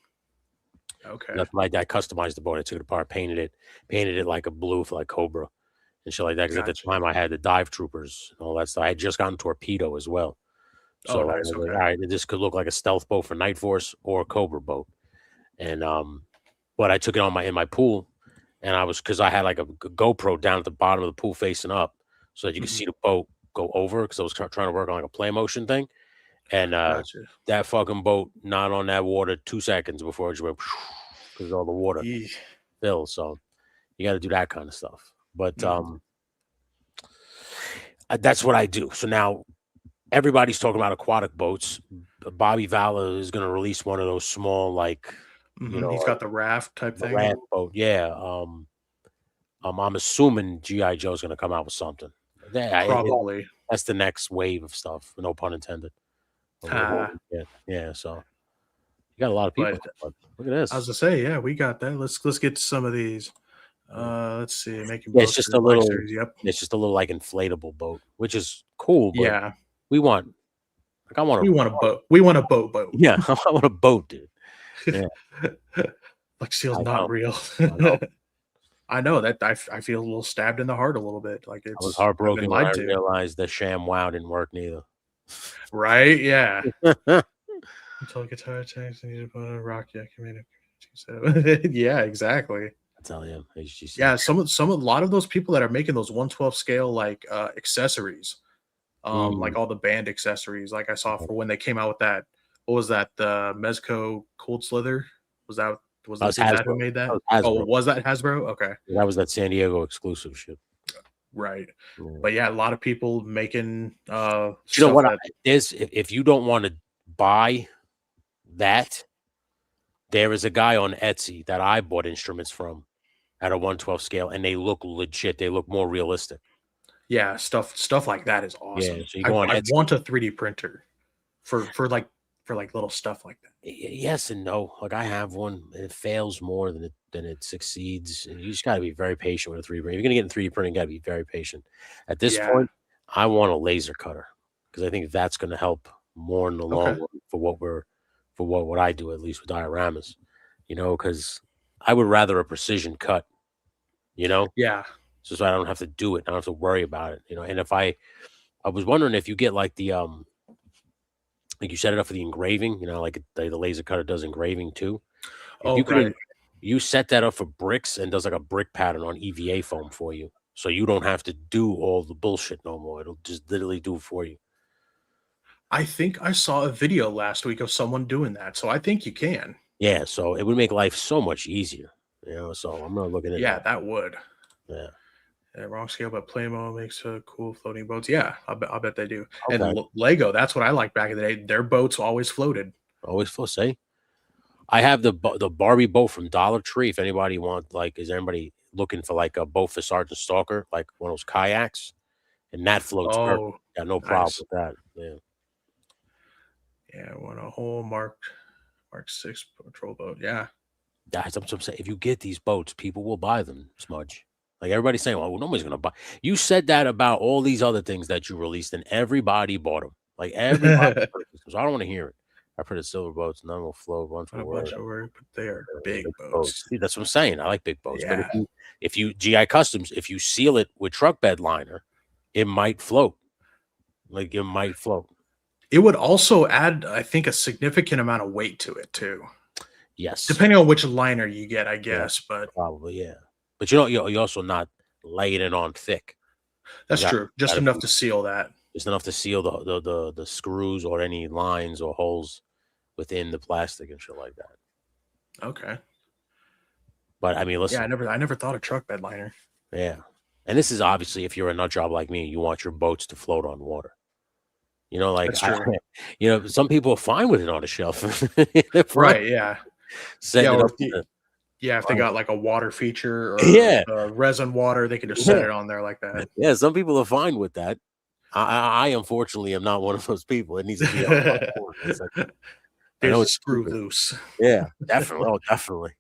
Okay. That's why I customized the boat. I took it apart, painted it like a blue for, like, Cobra and shit like that. Because at the Gotcha. time, I had the dive troopers and all that stuff. I had just gotten Torpedo as well. Oh, So I nice. was like, Okay. "Alright, this could look like a stealth boat for Night Force or a Cobra boat." And, but I took it on my in my pool, and because I had like a GoPro down at the bottom of the pool facing up, so that you could Mhm. see the boat go over. Because I was trying to work on like a play motion thing, and Gotcha. that fucking boat not on that water 2 seconds before it just went because all the water Yee. fills. So you got to do that kind of stuff. But Mhm. that's what I do. So now everybody's talking about aquatic boats. Bobby Valla is going to release one of those small, like, He's like got the raft type the thing. raft boat. Yeah. I'm assuming GI Joe's going to come out with something. Probably. That's the next wave of stuff. No pun intended. Of what we get. Yeah. So you got a lot of people. But Look at I was this. to say, yeah, we got that. Let's get to some of these. Let's see, making Yeah, it's boats just for a Black little. Series. Yep. It's just a little like inflatable boat, which is cool. But Yeah, we want. Like I want we to. want a boat. We want a boat. Yeah, I want a boat, dude. Yeah, Like Steel's I not know. real. I know. I know that I feel a little stabbed in the heart a little bit. Like I was I've been heartbroken when I lied to. realized that Sham Wow didn't work neither. Right? Yeah. I Until guitar tanks and you put a rock, yeah, community. Yeah, exactly. tell you, HGC. Yeah, a lot of those people that are making those 112 scale like accessories, Mm, like all the band accessories, like I saw for when they came out with that. What was that? The Mezco Cold Slither? Was that that was is that who Hasbro. made That that? was Oh, Hasbro. was that Hasbro? Okay. That was that San Diego exclusive shit. Right. Yeah. But yeah, a lot of people making But you know stuff what? that There's if you don't want to buy that, there is a guy on Etsy that I bought instruments from at a 112 scale, and they look legit. They look more realistic. yeah, stuff like that is Yeah. awesome. So you go on I Etsy. want a 3D printer for like little stuff like that. Yes and no. Like I have one, and it fails more than it succeeds. And you just got to be very patient with a 3D print. If you're gonna get in 3D printing, you got to be very patient. At this Yeah. point, I want a laser cutter because I think that's going to help more in the long Okay. run for what I do at least with dioramas. Because I would rather a precision cut. You know, Yeah. so I don't have to do it. I don't have to worry about it. And if I was wondering if you get like like you set it up for the engraving, like the laser cutter does engraving too. If Oh, you right. could you set that up for bricks and does like a brick pattern on EVA foam for you. So you don't have to do all the bullshit no more. It'll just literally do it for you. I think I saw a video last week of someone doing that, so I think you can. Yeah, so it would make life so much easier. So I'm gonna look into Yeah, that. that would. Yeah. Yeah, wrong scale, but Playmo makes cool floating boats. Yeah, I bet they do. And Okay. Lego, that's what I liked back in the day. Their boats always floated. Always full say. I have the Barbie boat from Dollar Tree. If anybody is anybody looking for like a boat for Sergeant Stalker, like one of those kayaks, and that floats perfect. Oh, Got no problem nice. with that. Yeah. Yeah, I want a whole Mark 6 patrol boat. Yeah. That's what I'm saying. If you get these boats, people will buy them, Smudge. Like everybody's saying, well, nobody's gonna buy. You said that about all these other things that you released, and everybody bought them. Like everybody purchased them. So I don't want to hear it. I printed silver boats, none will float, ones Not will a work. bunch of work, but they are big Big boats. See, that's what I'm saying. I like big boats. But Yeah. if you GI Customs, if you seal it with truck bed liner, it might float. Like it might float. It would also add, I think, a significant amount of weight to it too. Yes. Depending on which liner you get, I Yeah, guess. But probably, yeah. But you're also not laying it on thick. that's true. Just Gotta enough be to seal that. just enough to seal the screws or any lines or holes within the plastic and shit like that. Okay. But I mean, Yeah, listen, I never thought of truck bed liner. yeah. And this is obviously if you're a nut job like me, you want your boats to float on water. Like That's true. some people are fine with it on a shelf. They're fine Right, yeah. setting Yeah, it or up. if they got like a water feature or Yeah, resin water, they could just set yeah, it on there like that. yeah. Some people are fine with that. I unfortunately am not one of those people. It needs to be on board. It's like, I There's know a it's screw stupid. loose. Yeah, definitely. Oh, definitely.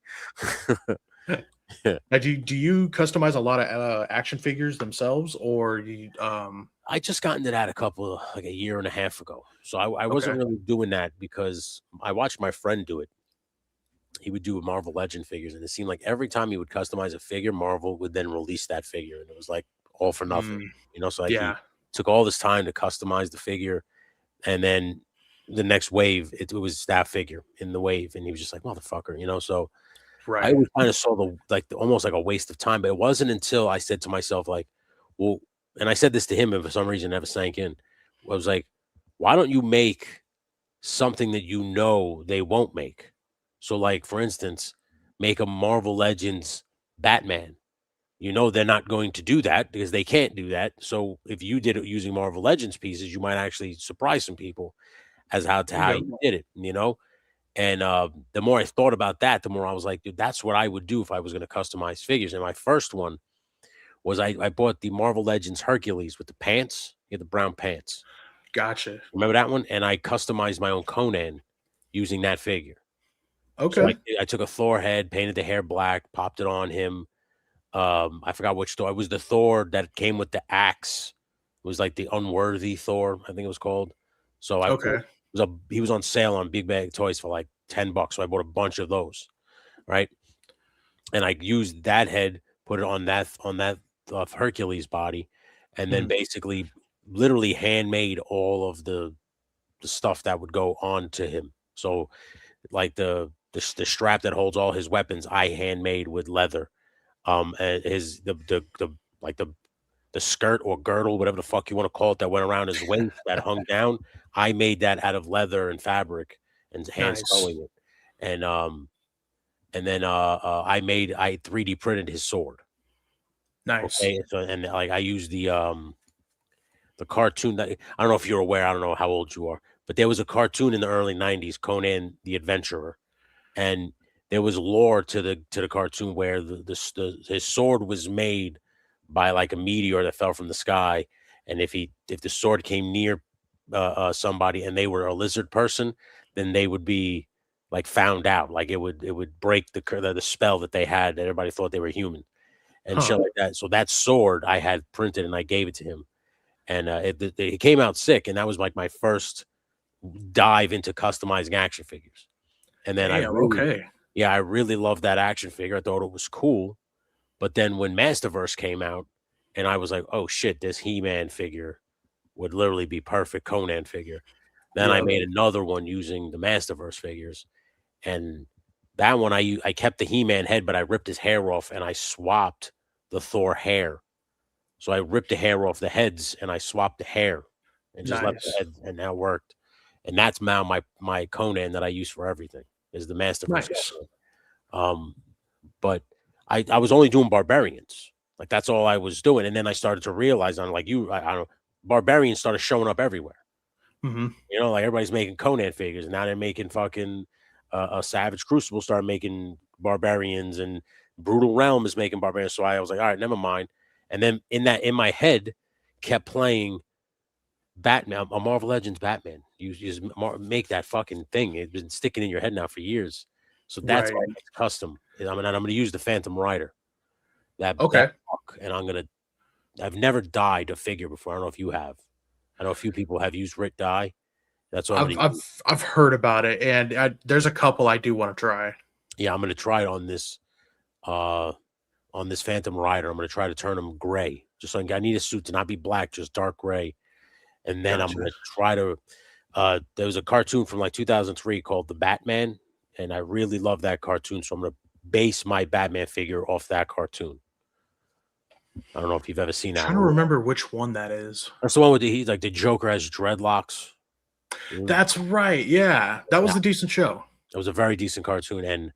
Now, do you customize a lot of action figures themselves, or you I just got into that like a year and a half ago. So I wasn't okay. really doing that because I watched my friend do it. He would do Marvel Legend figures, and it seemed like every time he would customize a figure, Marvel would then release that figure, and it was like all for nothing. Mm, So like he yeah. took all this time to customize the figure, and then the next wave, it was that figure in the wave, and he was just like motherfucker. So I Right. always kind of saw almost like a waste of time, but it wasn't until I said to myself, like, well, and I said this to him, and for some reason it never sank in. I was like, why don't you make something that you know they won't make? So, like, for instance, make a Marvel Legends Batman. You know they're not going to do that because they can't do that. So if you did it using Marvel Legends pieces, you might actually surprise some people as There you how you go. did it, you know? And, the more I thought about that, the more I was like, "Dude, that's what I would do if I was gonna customize figures." And my first one was I bought the Marvel Legends Hercules with the pants. He had the brown pants. Gotcha. Remember that one? And I customized my own Conan using that figure. So Okay. I took a Thor head, painted the hair black, popped it on him. I forgot which Thor. It was the Thor that came with the axe. It was like the unworthy Thor, I think it was called. So I Okay. he was on sale on Big Bag Toys for like $10. So I bought a bunch of those, right? And I used that head, put it on that Hercules body, and then Mhm. basically literally handmade all of the stuff that would go on to him. So like the strap that holds all his weapons, I handmade with leather. And his the like the skirt or girdle, whatever the fuck you want to call it, that went around his waist that hung down. I made that out of leather and fabric and hand Nice. sewing it. And then I 3D printed his sword. Nice. Okay. So and like I used the cartoon that I don't know if you're aware, I don't know how old you are, but there was a cartoon in the early 90s, Conan the Adventurer. And there was lore to the cartoon where his sword was made by like a meteor that fell from the sky, and if the sword came near somebody and they were a lizard person, then they would be like found out, like it would break the spell that they had, that everybody thought they were human and Huh. shit like that. So that sword I had printed and I gave it to him, and it came out sick, and that was like my first dive into customizing action figures. And then Damn. Okay. I really loved that action figure. I thought it was cool. But then when Masterverse came out, and I was like, "Oh shit, this He-Man figure would literally be perfect Conan figure." Then I Yep. made another one using the Masterverse figures, and that one I kept the He-Man head, but I ripped his hair off and I swapped the Thor hair. So I ripped the hair off the heads and I swapped the hair and just left the Nice. head, and that worked. And that's now my Conan that I use for everything is the Masterverse Nice. Conan. Um, but I was only doing barbarians. Like that's all I was doing. And then I started to realize on like I don't barbarians started showing up everywhere. Mhm. You know, like everybody's making Conan figures. Now they're making fucking a Savage Crucible started making barbarians, and Brutal Realm is making barbarians. So I was like, all right, never mind. And then in my head kept playing Batman, a Marvel Legends Batman. You just make that fucking thing. It's been sticking in your head now for years. So that's why Right. it's custom. And I'm gonna use the Phantom Rider, that Okay. buck, and I've never dyed a figure before. I don't know if you have. I know a few people have used Rit dye. That's what I'm I've gonna I've use. I've heard about it, and there's a couple I do want to try. Yeah, I'm gonna try it uh on this Phantom Rider. I'm gonna try to turn him gray. Just like I need a suit to not be black, just dark gray. And then I'm Gotcha. gonna try to there was a cartoon from like 2003 called The Batman, and I really love that cartoon, so I'm gonna base my Batman figure off that cartoon. I don't know if you've ever seen that Trying to one. remember which one that is. That's the one with he's like the Joker has dreadlocks. Mm, That's right. Yeah, that was that a decent show. that was a very decent cartoon, and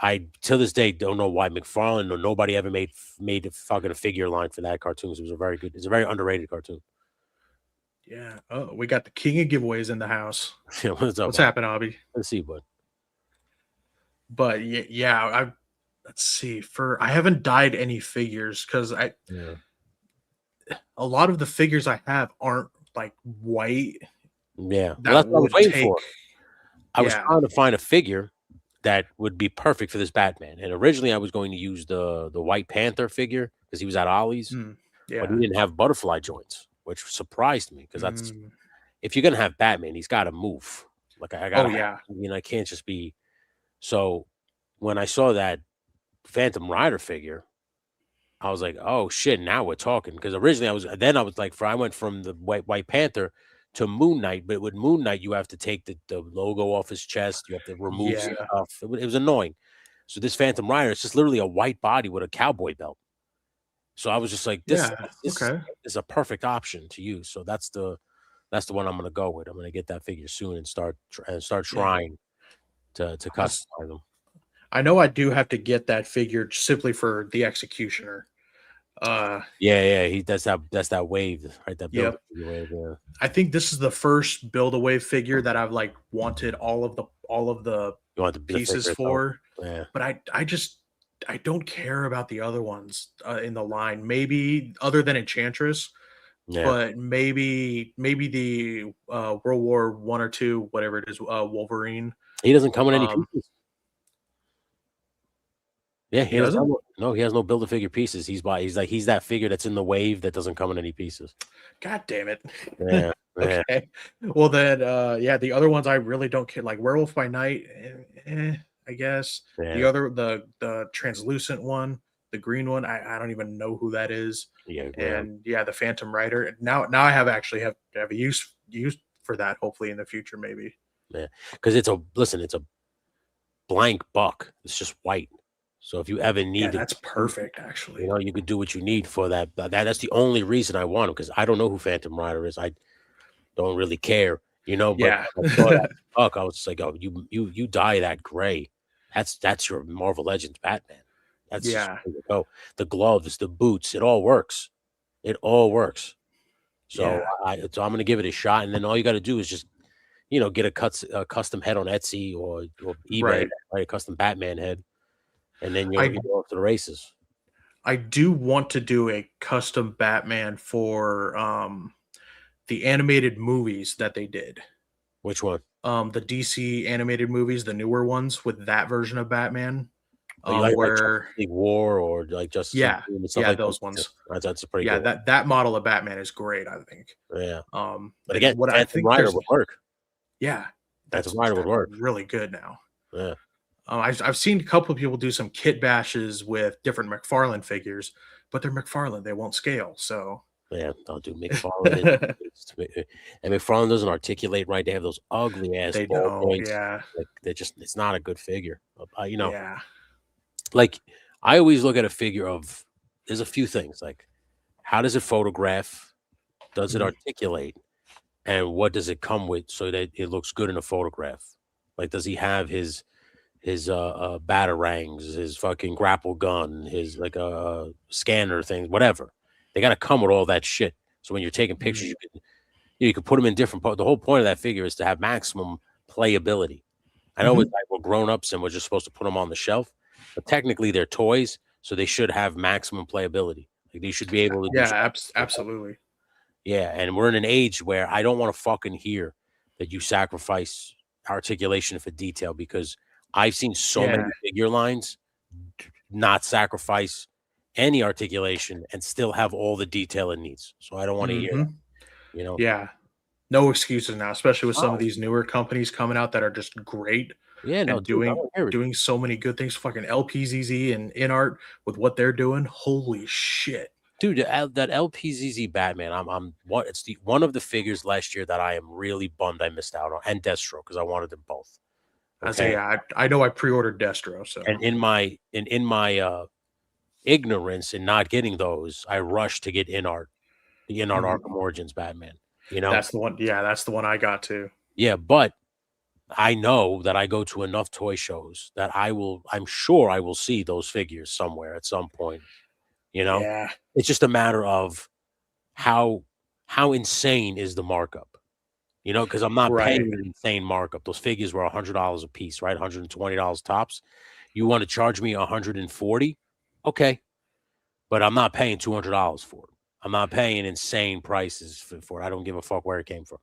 I to this day don't know why McFarlane or nobody ever made a fucking a figure line for that cartoon. 'Cause it was a very good, it's a very underrated cartoon. Yeah. Oh, we got the king of giveaways in the house. Yeah, what's up, What's bud? happening, Abby? Let's see, bud. But yeah, I let's see. For I haven't dyed any figures because I Yeah. a lot of the figures I have aren't like white. Yeah. Well, That that's what I was would waiting take. for. I was Yeah. trying to find a figure that would be perfect for this Batman. And originally I was going to use the White Panther figure because he was at Ollie's, Mm, but he yeah. didn't have butterfly joints, which surprised me because that's Mm, if you're gonna have Batman, he's gotta move. Like I oh gotta have, yeah. I can't just be so when I saw that Phantom Rider figure, I was like, "Oh shit, now we're talking." Because originally I was like, I went from the White Panther to Moon Knight, but with Moon Knight, you have to take the logo off his chest, you have to remove some Yeah. stuff. It was annoying. So this Phantom Rider, it's just literally a white body with a cowboy belt. So I was just like, this Yeah. this Okay. is a perfect option to use. So that's the one I'm gonna go with. I'm gonna get that figure soon and start Yeah. trying to I s- customize them. I know I do have to get that figure simply for the executioner. Uh, Yeah, yeah, that's that wave, right? That build yep. wave. Yeah. I think this is the first Build a Wave figure that I've like wanted all of the You want the pieces figure itself? for, Yeah, but I just I don't care about the other ones in the line. Maybe other than Enchantress, yeah. but maybe the World War One or two, whatever it is, Wolverine. He doesn't come in any Um, pieces. Yeah, he he doesn't have doesn't. no. He has no build a figure pieces. He's that figure that's in the wave that doesn't come in any pieces. God damn it. Yeah, yeah, Okay. Well then, yeah, the other ones I really don't care. Like Werewolf by Night, I guess. The yeah, other, the translucent one, the green one, I don't even know who that is. yeah, yeah. And yeah, the Phantom Rider. Now I have a use for that. Hopefully in the future, maybe. Yeah, because it's a blank buck. It's just white. So if you ever Yeah, need to, that's perfect. Actually. you can do what you need for that. That's the only reason I want him because I don't know who Phantom Rider is. I don't really care, But Yeah. when I saw that buck, I was just like, oh, you dye that gray. That's your Marvel Legends Batman. That's just Yeah. way to go. The gloves, the boots, it all works. It all works. So Yeah. so I'm gonna give it a shot, and then all you got to do is just get a custom head on Etsy or eBay, Right. right? A custom Batman head, and then you're I off to the races. I do want to do a custom Batman for the animated movies that they did. Which one? The DC animated movies, the newer ones with that version of Batman. Oh, you like Justice Where League War or like Justice League yeah, Team and stuff yeah, like that? those ones. That's a pretty Yeah, good one. that model of Batman is great, I think. Yeah, but again, And what I Phantom think Rider there's would work. yeah, Phantom Rider would that's work. really good now. Yeah, I've seen a couple of people do some kit bashes with different McFarlane figures, but they're McFarlane, they won't scale. So yeah. Don't do McFarlane. And McFarlane doesn't articulate right. They have those ugly ass they ball don't, points. yeah, Like it's not a good figure. yeah. Like I always look at a figure of. There's a few things like how does it photograph? Does it Mhm. articulate? And what does it come with so that it looks good in a photograph? Like, does he have his batarangs, his fucking grapple gun, his like scanner thing, whatever? They got to come with all that shit. So when you're taking pictures, Mhm. you can put them in different. The whole point of that figure is to have maximum playability. I know it's Mhm. like we're grown ups and we're just supposed to put them on the shelf, but technically they're toys, so they should have maximum playability. Like they should be able to do. Yeah, absolutely. Yeah, and we're in an age where I don't want to fucking hear that you sacrifice articulation for detail because I've seen so many Yeah. figure lines not sacrifice any articulation and still have all the detail it needs. So I don't want to hear Mhm. that, you know? Yeah. No excuses now, especially with some of Oh, these newer companies coming out that are just great yeah, no, and dude, I don't hear it. doing so many good things. Fucking LPZZ and InArt with what they're doing. Holy shit. Dude, that LPZZ Batman, I'm what it's the one of the figures last year that I am really bummed I missed out on, and Destro because I wanted them both. I say, Okay. yeah, I know I pre-ordered Destro, And so in my ignorance in not getting those, I rushed to get the InArt mhm. Arkham Origins Batman, you know? That's the one. Yeah, that's the one I got too. Yeah, but I know that I go to enough toy shows that I'm sure I will see those figures somewhere at some point, you know? Yeah. It's just a matter of how how insane is the markup, because I'm not Right. paying an insane markup. Those figures were $100 a piece, right? $120 tops. You want to charge me 140? Okay. But I'm not paying $200 for it. I'm not paying insane prices for it. I don't give a fuck where it came from.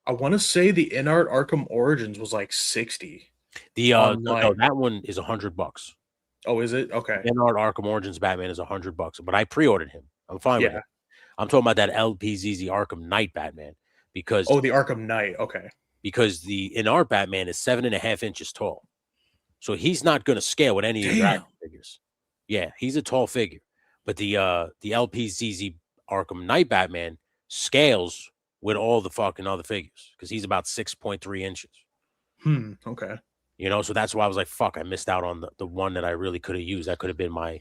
I want to say the InArt Arkham Origins was like 60 No, online. that one is $100. Oh, is it? Okay. Bernard Arkham Origins Batman is $100, but I pre-ordered him. I'm fine with Yeah. it. I'm talking about that LPZZ Arkham Knight Batman because Oh, the Arkham Knight. Okay. the in our Batman is 7.5 inches tall, so he's not going to scale with any of your Damn. action figures. Yeah, he's a tall figure, but the LPZZ Arkham Knight Batman scales with all the fucking other figures because he's about 6.3 inches. Okay. You know, so that's why I was like, fuck, I missed out on the one that I really could have used. That could have been my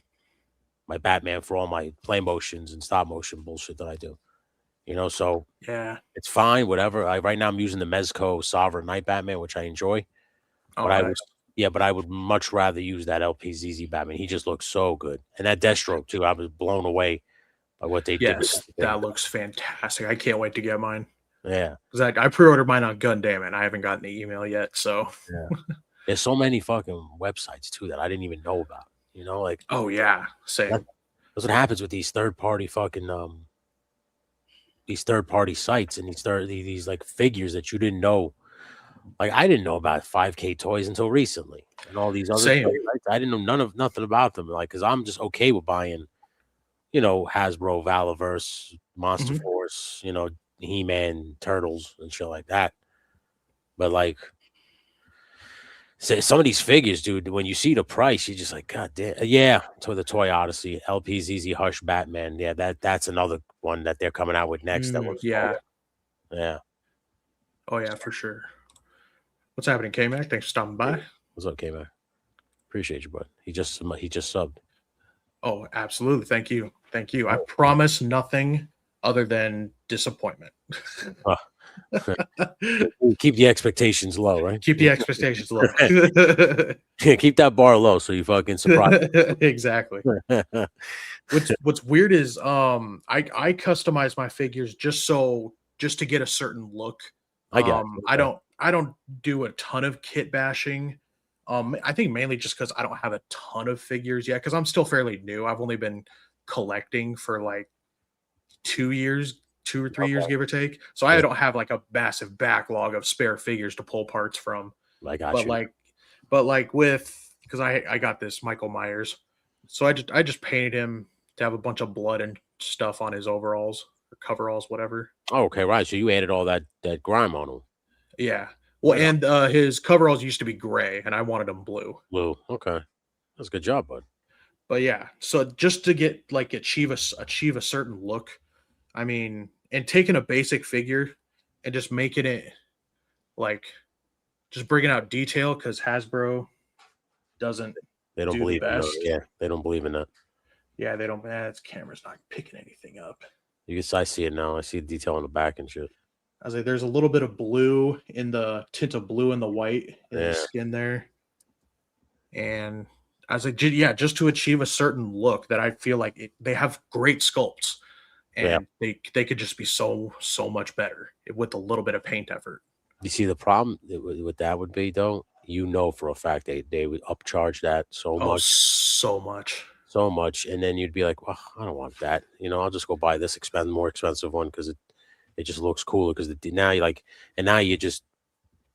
Batman for all my play motions and stop motion bullshit that I do. You know, so Yeah. it's fine, whatever. Right now I'm using the Mezco Sovereign Night Batman, which I enjoy. But Oh, I would nice. yeah, but I would much rather use that LPZZ Batman. He just looks so good. And that Deathstroke too. I was blown away by what they did with Yes, that thing. that looks fantastic. I can't wait to get mine. Yeah. 'Cause I pre-ordered mine on Gundam and I haven't gotten the email yet. So, Yeah. There's so many fucking websites too that I didn't even know about. You know, like oh yeah, that, same. that's what happens with these third party fucking these third party sites and these like figures that you didn't know. Like I didn't know about 5K toys until recently, and all these other Same. sites. I didn't know nothing about them. Like, cause I'm just okay with buying, you know, Hasbro, Valaverse, Monster Mhm. Force, you know, He-Man, Turtles, and shit like that. But like, some of these figures, dude, when you see the price, you're just like, God damn, yeah. To the Toy Odyssey, LPZZ Hush Batman, yeah, that's another one that they're coming out with next. That was, Yeah. yeah. Oh yeah, for sure. What's happening, K-Mac? Thanks for stopping by. What's up, K-Man? Appreciate you, bud. He just subbed. Oh, absolutely. Thank you. Thank you. I Oh, promise nothing other than disappointment. keep the expectations low, right? Keep the expectations low. Keep that bar low so you fucking surprise. Exactly. What's weird is I customize my figures just to get a certain look. I got you. Okay. I don't do a ton of kit bashing. I think mainly just because I don't have a ton of figures yet because I'm still fairly new. I've only been collecting for like 2 years, 2 or 3 years, Okay. give or take. So I Yeah, don't have like a massive backlog of spare figures to pull parts from. I got But you. like with because I got this Michael Myers, so I just painted him to have a bunch of blood and stuff on his overalls or coveralls, whatever. Oh, okay, right. So you added all that grime on them. Yeah. Well, Right on. and his coveralls used to be gray, and I wanted them blue. Blue. Okay. That's a good job, bud. But yeah, so just to get like achieve a certain look, I mean, and taking a basic figure and just making it like just bringing out detail because Hasbro doesn't They don't do the believe in best. yeah, they don't believe in that. Yeah, they don't. This camera's not picking anything up. I see it now. I see the detail on the back and shit. I was like, there's a little bit of blue in the tint of blue in the white in the Yeah. skin there, and I was like, yeah, just to achieve a certain look that I feel like they have great sculpts, Yeah. and they could just be so much better with a little bit of paint effort. You see the problem with that would be though, you know for a fact they would upcharge that Oh, so much. so much, and then you'd be like, well, I don't want that. You know, I'll just go buy this more expensive one because it just looks cooler because now you like, and now you're just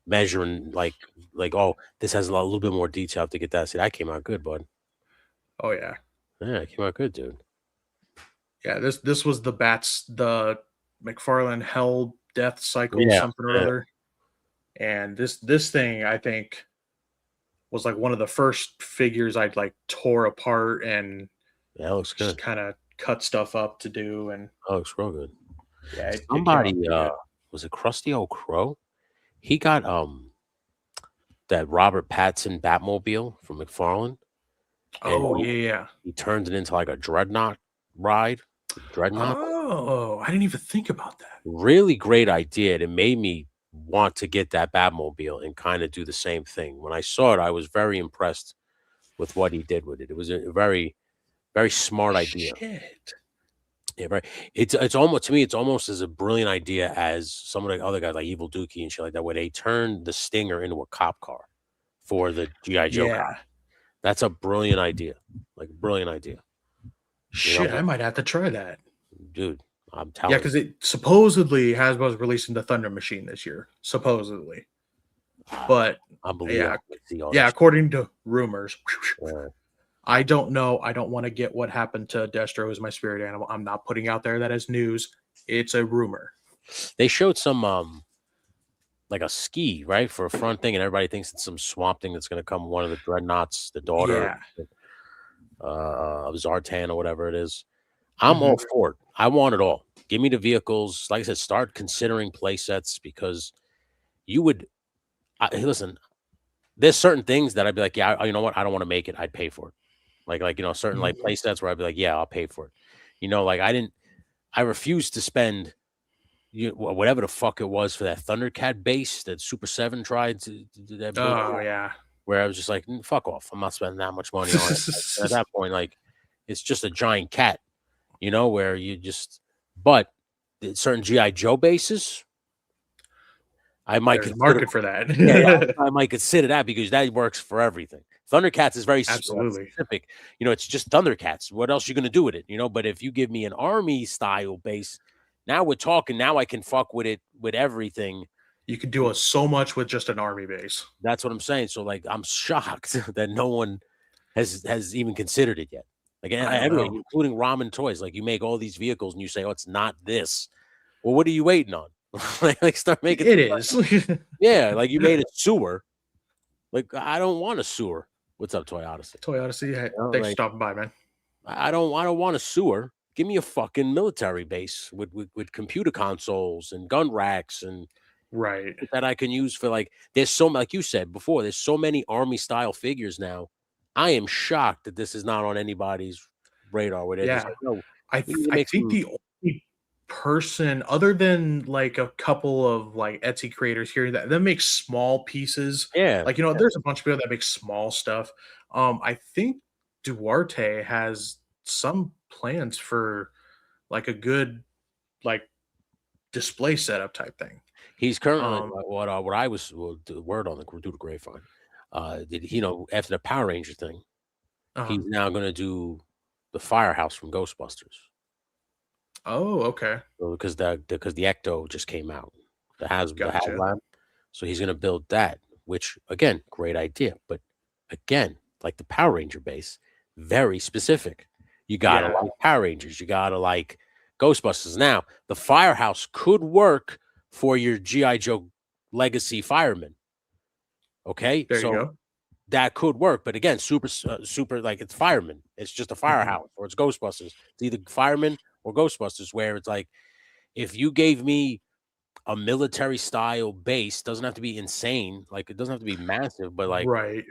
measuring oh, this has a little bit more detail to get that. See, that came out good, bud. Oh yeah, Yeah, it came out good, dude. yeah. This was the McFarlane Hell Death Cycle Yeah, something or yeah, other, and this thing I think was like one of the first figures I'd like tore apart and yeah, that looks just good. kind of cut stuff up to do. And That looks real good. yeah, it came Somebody, out pretty good. was it Krusty Old Crow? He got that Robert Pattinson Batmobile from McFarlane, and Oh yeah, yeah. he turned it into like a dreadnought ride. Dreadnought. Oh, I didn't even think about that. Really great idea. It made me want to get that Batmobile and kind of do the same thing. When I saw it, I was very impressed with what he did with it. It was a very, very smart idea. Shit. Yeah, right. It's almost to me, it's almost as a brilliant idea as some of the other guys like Evil Dookie and shit like that, where they turned the Stinger into a cop car for the GI Joe cop. Yeah. That's a brilliant idea, like a brilliant idea. You know, Shit, I might have to try that. dude, I'm Yeah, telling because it supposedly Hasbro's releasing the Thunder Machine this year, supposedly. you, But unbelievable. yeah, To see all yeah, that according to rumors, shit. I don't know. I don't want to get what happened to Destro as my spirit animal. I'm not putting out there that as news. It's a rumor. They showed some like a ski, right, for a front thing, and everybody thinks it's some swamp thing that's gonna come one of the dreadnoughts, the daughter Yeah. of Zartan or whatever it is. I'm all Mhm. for it. I want it all. Give me the vehicles. Like I said, start considering play sets because you would hey, listen, there's certain things that I'd be like, yeah, you know what? I don't want to make it. I'd pay for it. Like certain like Mhm. play sets where I'd be like, yeah, I'll pay for it. Like I refused to spend whatever the fuck it was for that Thundercat base that Super 7 tried to do that bullshit, Oh yeah. where I was just like, fuck off. I'm not spending that much money on it. Like, at that point, like, it's just a giant cat, where you just, but certain G.I. Joe bases, I might There's a consider, market for that. yeah, I might consider that because that works for everything. Thundercats is very Absolutely. specific. It's just Thundercats. What else you gonna do with it? But if you give me an army style base, now we're talking. Now I can fuck with it with everything. You could do so much with just an army base. That's what I'm saying. So like, I'm shocked that no one has even considered it yet. Like I don't everybody, know. including Ramen Toys. Like you make all these vehicles and you say, "Oh, it's not this." Well, what are you waiting on? like start making. It is. Yeah, like you made a sewer. Like I don't want a sewer. What's up, Toy Odyssey? Toy Odyssey. Hey, thanks for Like stopping by, man. I don't want a sewer. Give me a fucking military base with computer consoles and gun racks and Right. that I can use for there's so like you said before, there's so many army style figures now. I am shocked that this is not on anybody's radar where they're just Yeah. like, no, I we need to I make think some. the only person other than like a couple of like Etsy creators here that makes small pieces, Yeah, like there's a bunch of people that make small stuff. I think Duarte has some plans for like a good like display setup type thing. he's currently Um, what I was the word on the through the grapevine. Did after the Power Ranger thing, uh he's now going to do the firehouse from Ghostbusters. oh, okay, So, because the Ecto just came out, the gotcha. HasLab, so he's gonna build that, which again, great idea, but again, like the Power Ranger base, very specific. You gotta Yeah, like Power Rangers, you gotta like Ghostbusters. Now, the firehouse could work for your GI Joe legacy firemen. Okay, there you so go. that could work, but again, super like it's firemen. It's just a Mhm. firehouse, or it's Ghostbusters. It's either firemen or Ghostbusters, where it's like if you gave me a military style base, doesn't have to be insane, like it doesn't have to be massive, but like Right,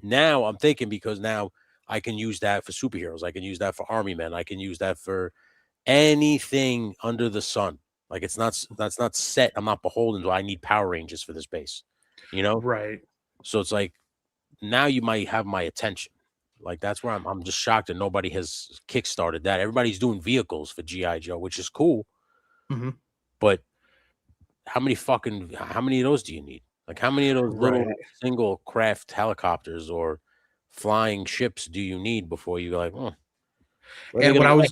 now I'm thinking because now I can use that for superheroes, I can use that for army men, I can use that for anything under the sun. Like that's not set. I'm not beholden to I need Power Rangers for this base, you know? right. So it's like now you might have my attention. Like that's where I'm just shocked that nobody has kickstarted that. Everybody's doing vehicles for GI Joe, which is cool, Mhm. but how many of those do you need? Like how many of those Right. little single craft helicopters or flying ships do you need before you like, where are they And gonna lay?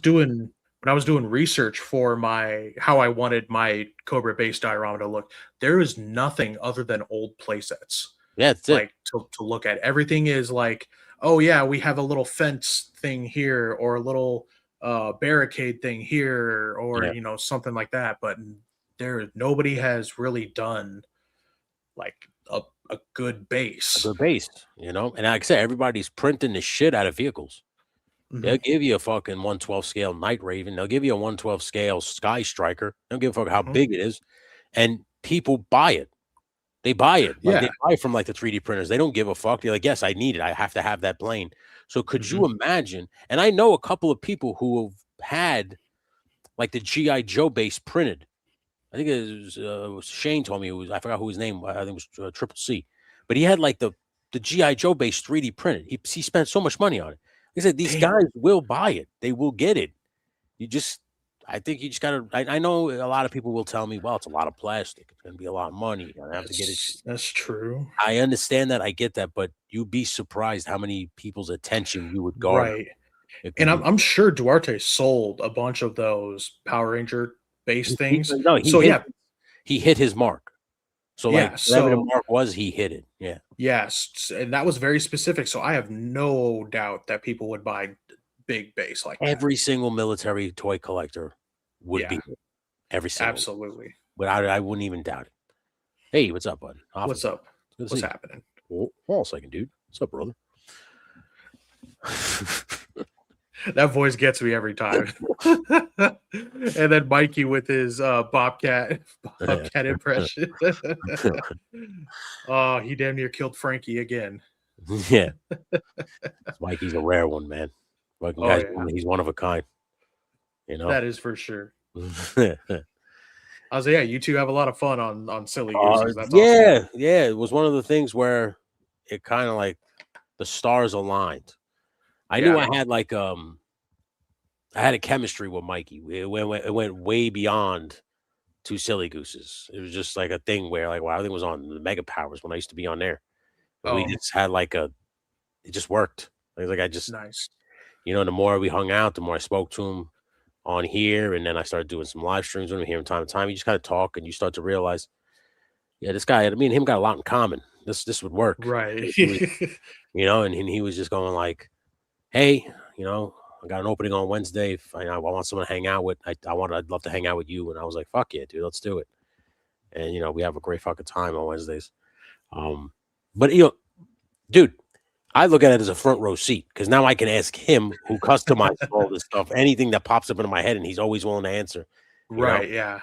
when I was doing research for my how I wanted my Cobra base diorama to look, there is nothing other than old playsets. Yeah, that's it. Like to look at. Everything is like, oh yeah, we have a little fence thing here or a little barricade thing here or Yeah. something like that. But nobody has really done like a good A base. good base, And like I said, everybody's printing the shit out of vehicles. They'll Mhm. give you a fucking 112 scale Night Raven. They'll give you a 112 scale Sky Striker. They don't give a fuck how Mhm. big it is. And people buy it. They buy it. Like Yeah. they buy it from like the 3D printers. They don't give a fuck. They're like, yes, I need it. I have to have that plane. So could you Mhm. imagine? And I know a couple of people who have had like the GI Joe base printed. I think it was Shane told me I forgot who his name. I think it was Triple C, but he had like the GI Joe base 3D printed. He spent so much money on it. He said these Damn. guys will buy it. They will get it. You just I think you just gotta. I know a lot of people will tell me, well, it's a lot of plastic. It's gonna be a lot of money. You're gonna have to get it. That's true. I understand that. I get that, but you'd be surprised how many people's attention you would garner. Right. It And could be. I'm sure Duarte sold a bunch of those Power Ranger base things. No, So yeah, he hit his mark. So like yeah. whatever the So mark was, he hit it. Yeah. yes, and that was very specific. So I have no doubt that people would buy big base like that. Every single military toy collector would Yeah, be it. Every single one. absolutely. But I wouldn't even doubt it. Hey, what's up, bud? What's Officer. up? Good to What's see you. happening? Hold on a second, dude. What's up, brother? That voice gets me every time. And then Mikey with his Bobcat impression. Oh, he damn near killed Frankie again. Yeah, Mikey's a rare one, man. Fucking Oh guy's yeah, he's one of a kind. You know. that is for sure. I was like, yeah, you two have a lot of fun on Silly Gooses. That's awesome. Yeah, yeah. It was one of the things where it kind of like the stars aligned. I knew Yeah. I had a chemistry with Mikey. It went way beyond Two Silly Gooses. It was just like a thing where like, wow, I think it was on the Mega Powers when I used to be on there. But we Oh, just had it just worked. Like I just, nice. the more we hung out, the more I spoke to him on here, and then I started doing some live streams with him here from time to time. You just kind of talk, and you start to realize, yeah, this guy, me and him got a lot in common. This would work. Right. He was, and he was just going like, hey, I got an opening on Wednesday. If I want someone to hang out with. I'd love to hang out with you. And I was like, fuck yeah, dude, let's do it. And we have a great fucking time on Wednesdays. But dude, I look at it as a front row seat because now I can ask him who customizes all this stuff, anything that pops up into my head, and he's always willing to answer. Right. Yeah.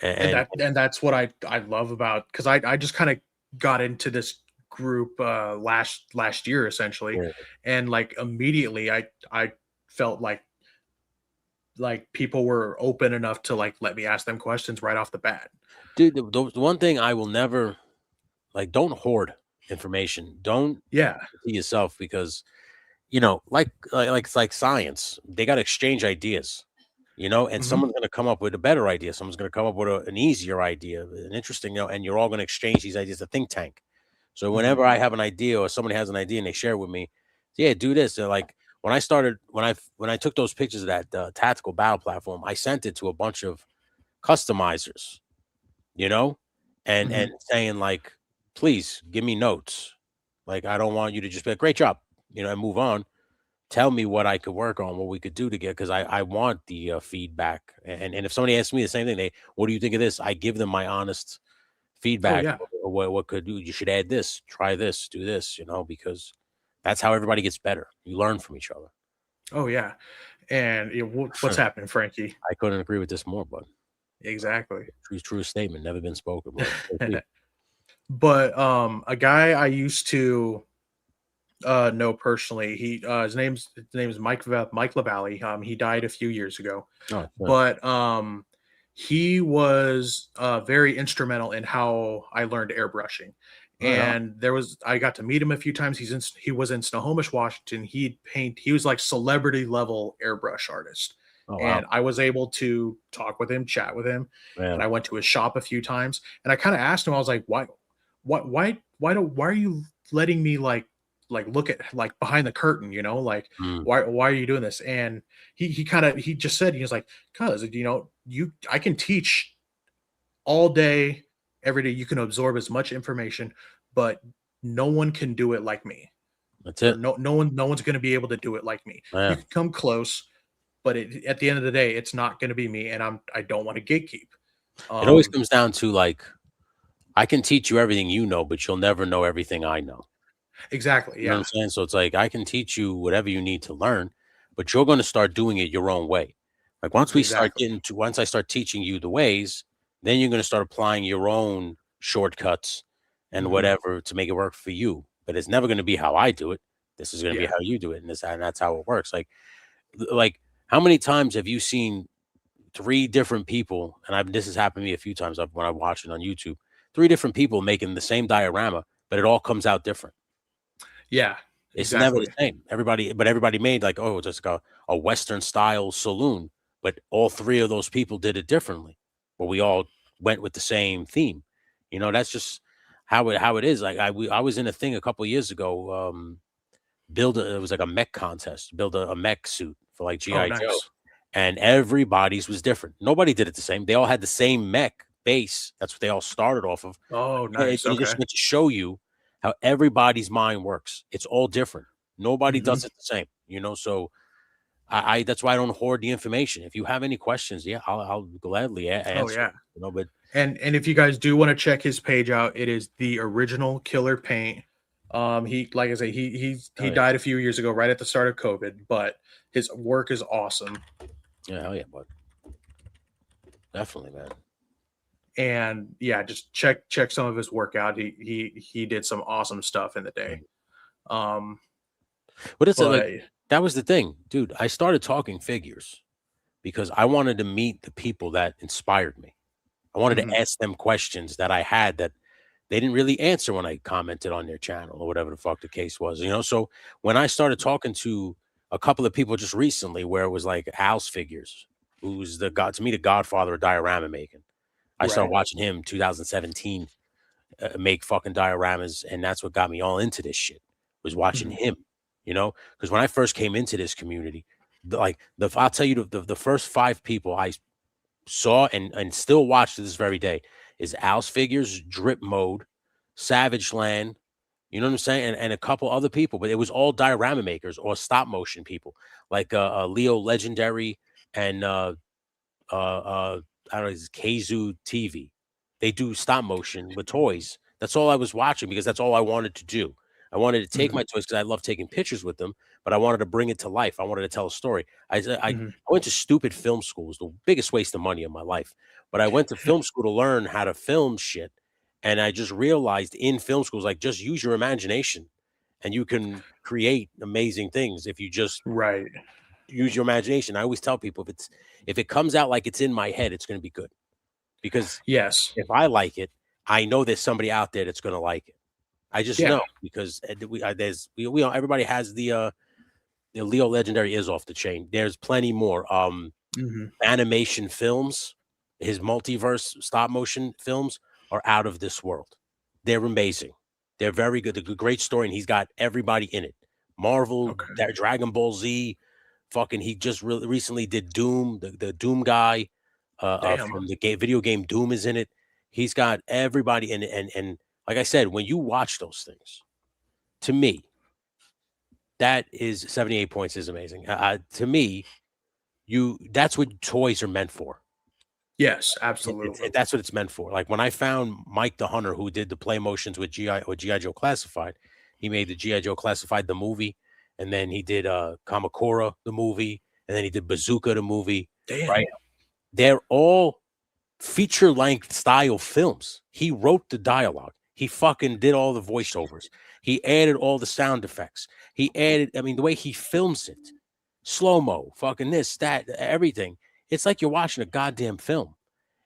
And And that's what I love about, because I just kind of got into this group last year essentially, yeah. and like immediately I felt like people were open enough to like let me ask them questions right off the bat. Dude, the one thing I will never don't hoard information. Don't Yeah. to yourself because it's like science. They got to exchange ideas, and Hmm. someone's going to come up with a better idea. Someone's going to come up with an easier idea, an interesting, and you're all going to exchange these ideas. A think tank. So Hmm. whenever I have an idea or somebody has an idea and they share it with me, yeah, do this. They're like when I started when I took those pictures of that tactical battle platform, I sent it to a bunch of customizers, you know, and Hmm. saying like, please give me notes. Like I don't want you to just be like, great job, and move on. Tell me what I could work on, what we could do together, because I want the feedback. And if somebody asks me the same thing, what do you think of this? I give them my honest Oh feedback. yeah. What could do? You should add this, try this, do this. Because that's how everybody gets better. You learn from each other. Oh yeah. And what's happening, Frankie? I couldn't agree with this more, but Exactly. true statement, never been spoken. But But a guy I used to know personally, his name's Mike LaValle. He died a few years ago, oh, but he was very instrumental in how I learned airbrushing. right on. And I got to meet him a few times. He was in Snohomish, Washington. He was like celebrity level airbrush artist. Oh wow, And I was able to talk with him, chat with him, and man. I went to his shop a few times. And I kind of asked him, I was like, why are you letting me like look at like behind the curtain, like Mm, why are you doing this? And he just said, he was like, because I can teach all day, every day. You can absorb as much information, but no one can do it like me. that's Or it. no one's going to be able to do it like me. You Yeah. can come close, but at the end of the day, it's not going to be me, and I don't want to gatekeep. It always um comes down to like I can teach you everything you know, but you'll never know everything I know. exactly, You know what yeah, I'm saying? So it's like I can teach you whatever you need to learn, but you're going to start doing it your own way. Like exactly. once I start teaching you the ways, then you're going to start applying your own shortcuts and Hmm. whatever to make it work for you. But it's never going to be how I do it. This is going to be Yeah. how you do it, and that's how it works. Like how many times have you seen three different people? And this has happened to me a few times when I watch it on YouTube. Three different people making the same diorama, but it all comes out different. Yeah, It's never the exactly. same. Everybody made like, oh, just like a Western style saloon, but all three of those people did it differently. But we all went with the same theme. That's just how it is. Like I was in a thing a couple years ago. It was like a mech contest, build a mech suit for like Oh, GI Joe, nice. and everybody's was different. Nobody did it the same. They all had the same mech base. That's what they all started off of. Oh, And nice. it just Okay. went to show you how everybody's mind works. It's all different. Nobody Hmm. does it the same. So I that's why I don't hoard the information. If you have any questions, yeah, I'll gladly Oh answer. yeah. But And if you guys do want to check his page out, it is the original Killer Paint. He, like I say, Oh he yeah, died a few years ago, right at the start of COVID. But his work is awesome, yeah, hell yeah, bud. Definitely, man. and yeah, just check some of his work out. He did some awesome stuff in the day. Right. Um, But it's like but that was the thing, dude. I started talking figures because I wanted to meet the people that inspired me. I wanted mhm, to ask them questions that I had that they didn't really answer when I commented on their channel or whatever the fuck the case was, you know? So when I started talking to a couple of people just recently where it was like Al's Figures, who's the god to me, the godfather of diorama making. I started right, watching him 2017 make fucking dioramas, and that's what got me all into this shit was watching mhm, him, you know? Because when I first came into this community, I'll tell you the first 5 people I saw and still watch to this very day is Al's Figures, Drip Mode, Savage Land, you know what I'm saying? And a couple other people, but it was all diorama makers or stop motion people like Leo Legendary and I don't know, it's Keizu TV. They do stop motion with toys. That's all I was watching because that's all I wanted to do. I wanted to take mhm, my toys because I love taking pictures with them, but I wanted to bring it to life. I wanted to tell a story. I mhm. went to stupid film schools, the biggest waste of money of my life. But I went to film school to learn how to film shit. And I just realized in film schools, like just use your imagination and you can create amazing things if you just Right. use your imagination. I always tell people if it comes out like it's in my head, it's going to be good because Yes. if I like it, I know there's somebody out there that's going to like it. I just Yeah. know because we everybody has the Leo Legendary is off the chain. There's plenty more. Mhm. Animation films, his multiverse stop motion films are out of this world. They're amazing. They're very good. They're a great story, and he's got everybody in it. Marvel, Okay. Dragon Ball Z, fucking. He just recently did Doom. The Doom guy, Damn. from the video game Doom is in it. He's got everybody in it, and like I said, when you watch those things, to me, that is 78 points is amazing. To me, you that's what toys are meant for. Yes, absolutely. That's what it's meant for. Like when I found Mike the Hunter, who did the play motions with GI Joe Classified, he made the GI Joe Classified the movie, and then he did Kamakura the movie, and then he did Bazooka the movie. Damn. Right? They're all feature length style films. He wrote the dialogue. He fucking did all the voiceovers. He added all the sound effects. He added, I mean, the way he films it, slow mo, fucking this, that, everything. It's like you're watching a goddamn film.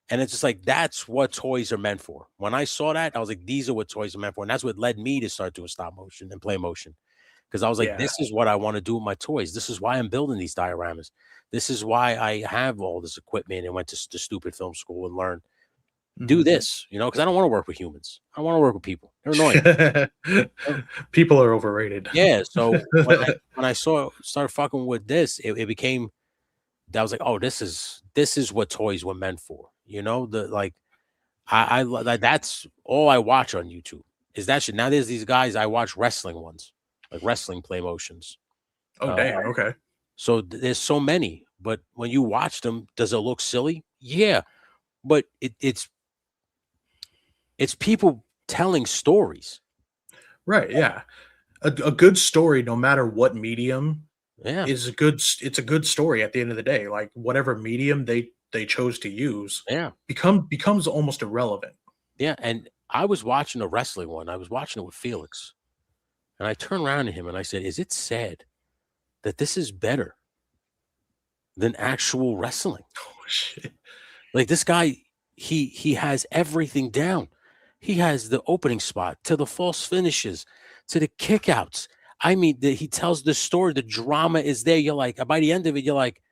And it's just like that's what toys are meant for. When I saw that, I was like, these are what toys are meant for. And that's what led me to start doing stop motion and play motion. Because I was like, Yeah. this is what I want to do with my toys. This is why I'm building these dioramas. This is why I have all this equipment and went to stupid film school and learned do Mhm. this, you know, because I don't want to work with humans. I want to work with people. They're annoying. Oh, People are overrated. yeah. So when I saw started fucking with this, it became that was like, oh, this is what toys were meant for. You know, the like that's all I watch on YouTube is that shit. Now there's these guys I watch wrestling ones, like wrestling play motions. Oh, Uh, damn. Okay. so there's so many, but when you watch them, does it look silly? Yeah, but it's people telling stories. Right. Yeah. A good story, no matter what medium, Yeah, is a good. It's a good story at the end of the day. Like whatever medium they chose to use, yeah, becomes almost irrelevant. yeah. And I was watching a wrestling one. I was watching it with Felix, and I turned around to him and I said, "Is it sad that this is better than actual wrestling?" Oh shit. Like this guy, he has everything down. He has the opening spot to the false finishes to the kickouts. I mean, he tells the story. The drama is there. You're like, by the end of it, you're like,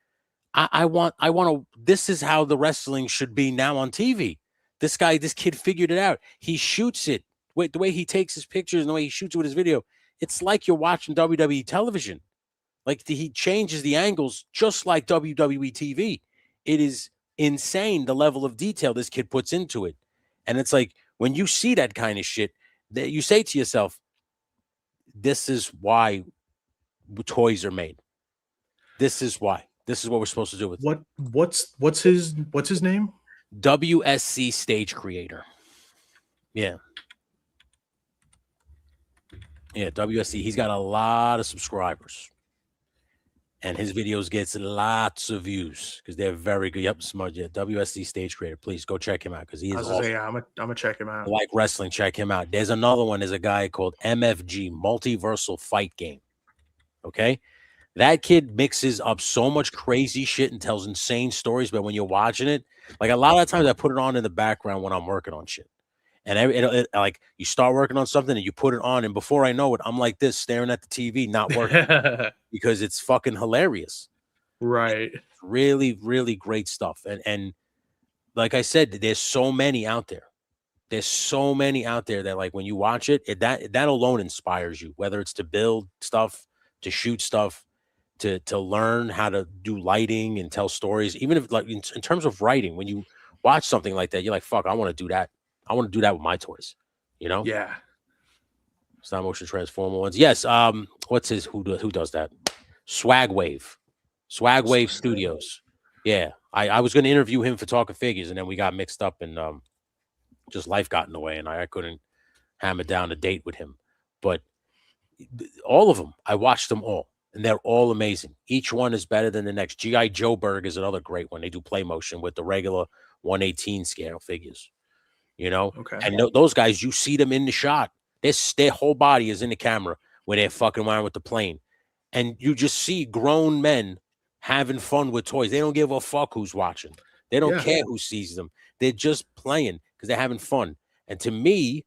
I want to. This is how the wrestling should be now on TV. This kid figured it out. He shoots it. Wait, the way he takes his pictures and the way he shoots it with his video, it's like you're watching WWE television. Like he changes the angles just like WWE TV. It is insane the level of detail this kid puts into it. And it's like when you see that kind of shit, that you say to yourself, this is why toys are made. This is why. This is what we're supposed to do with What's his name? WSC stage creator. Yeah. Yeah, WSC. He's got a lot of subscribers, and his videos gets lots of views because they're very good. Yep, Smudge. Yeah, WSC Stage Creator. Please go check him out because he I is was gonna say, awesome. yeah, I'm gonna check him I out. like wrestling. Check him out. There's another one. There's a guy called MFG, Multiversal Fight Game. Okay. That kid mixes up so much crazy shit and tells insane stories. But when you're watching it, like a lot of times I put it on in the background when I'm working on shit. And like you start working on something and you put it on, and before I know it, I'm like this staring at the TV, not working because it's fucking hilarious. Right. It's really, really great stuff. And like I said, there's so many out there. There's so many out there that like when you watch it, that alone inspires you, whether it's to build stuff, to shoot stuff, to learn how to do lighting and tell stories. Even if like in terms of writing, when you watch something like that, you're like, fuck, I want to do that. I want to do that with my toys, you know? Yeah. Stop motion transformer ones. Yes. What's his who does that? Swag Wave. Swag Wave Studios. Yeah. I was gonna interview him for talking figures, and then we got mixed up and just life got in the way, and I couldn't hammer down a date with him. But all of them, I watched them all, and they're all amazing. Each one is better than the next. G.I. Joeberg is another great one. They do play motion with the regular 118 scale figures, you know? Okay. And those guys, you see them in the shot. Their whole body is in the camera when they're fucking around with the plane. And you just see grown men having fun with toys. They don't give a fuck who's watching. They don't Yeah. care who sees them. They're just playing because they're having fun. And to me,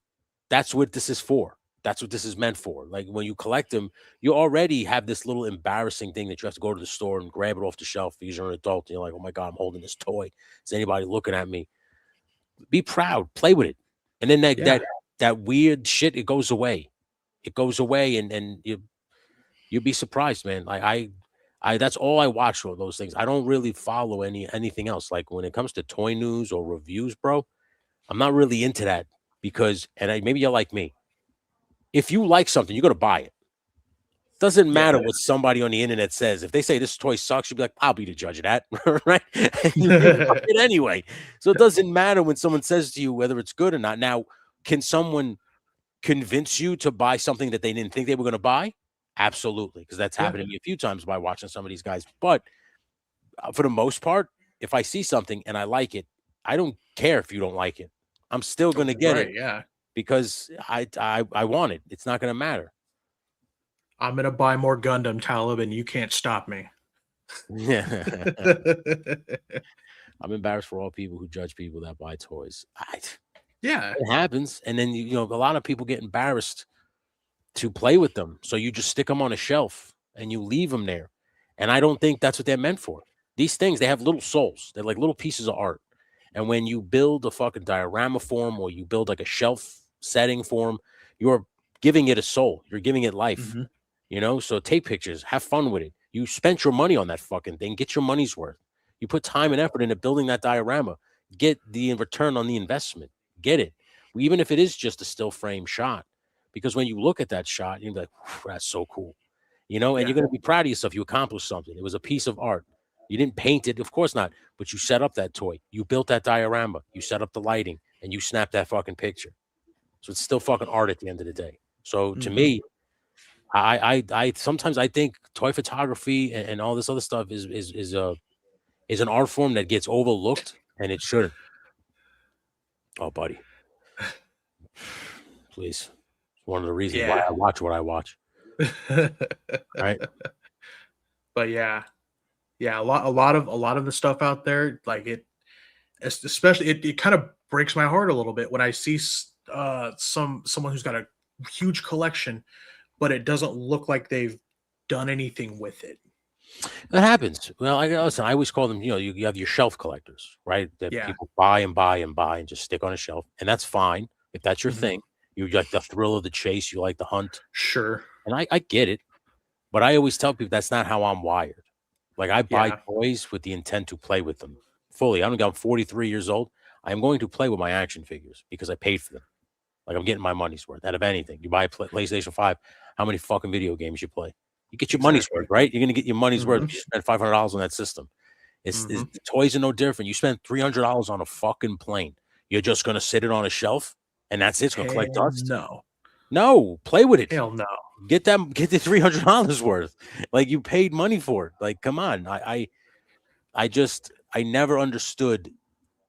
that's what this is for. That's what this is meant for. Like when you collect them, you already have this little embarrassing thing that you have to go to the store and grab it off the shelf because you're an adult. And you're like, oh my God, I'm holding this toy. Is anybody looking at me? Be proud, play with it. And then Yeah. that weird shit, it goes away. It goes away and you'd be surprised, man. Like I that's all I watch for those things. I don't really follow anything else. Like when it comes to toy news or reviews, bro, I'm not really into that because maybe you're like me. If you like something, you're gonna buy it. Doesn't Yeah. matter what somebody on the internet says. If they say this toy sucks, you'll be like, I'll be the judge of that, right? And you buy it anyway. So it doesn't matter when someone says to you whether it's good or not. Now, can someone convince you to buy something that they didn't think they were going to buy? Absolutely, because that's Yeah. happened to me a few times by watching some of these guys. But for the most part, if I see something and I like it, I don't care if you don't like it. I'm still going to get it Right. Yeah. because I want it. It's not going to matter. I'm gonna buy more Gundam Talib, and you can't stop me. Yeah. I'm embarrassed for all people who judge people that buy toys. Yeah. It happens, and then you know a lot of people get embarrassed to play with them, so you just stick them on a shelf and you leave them there. And I don't think that's what they're meant for. These things, they have little souls. They're like little pieces of art. And when you build a fucking diorama form or you build like a shelf setting form, you're giving it a soul. You're giving it life. Mhm. You know, so take pictures, have fun with it. You spent your money on that fucking thing. Get your money's worth. You put time and effort into building that diorama. Get the return on the investment. Get it. Even if it is just a still frame shot. Because when you look at that shot, you're like, that's so cool. You know, and Yeah. you're going to be proud of yourself. You accomplished something. It was a piece of art. You didn't paint it, of course not, but you set up that toy. You built that diorama. You set up the lighting and you snapped that fucking picture. So it's still fucking art at the end of the day. So to Mhm. me, I sometimes I think toy photography and all this other stuff is an art form that gets overlooked and it shouldn't. Oh, buddy, please. It's one of the reasons why Yeah. I watch what I watch. Right? But yeah. Yeah, a lot of the stuff out there, like especially it kind of breaks my heart a little bit when I see someone who's got a huge collection, but it doesn't look like they've done anything with it. That happens. Well, listen, I always call them, you know, you have your shelf collectors, right? That Yeah. people buy and buy and buy and just stick on a shelf. And that's fine if that's your Mhm. thing. You like the thrill of the chase, you like the hunt. Sure. And I get it. But I always tell people that's not how I'm wired. Like I buy Yeah. toys with the intent to play with them fully. I'm 43 years old. I am going to play with my action figures because I paid for them. Like I'm getting my money's worth out of anything. You buy a PlayStation 5, how many fucking video games you play? You get your money's Exactly. worth, right? You're gonna get your money's worth Mhm. if you spend $500 on that system. Mhm. The toys are no different. You spend $300 on a fucking plane. You're just gonna sit it on a shelf and that's it. It's gonna collect Hell dust. no. No, play with it. Hell no. Get the $300 worth. Like, you paid money for it. Like, come on. I never understood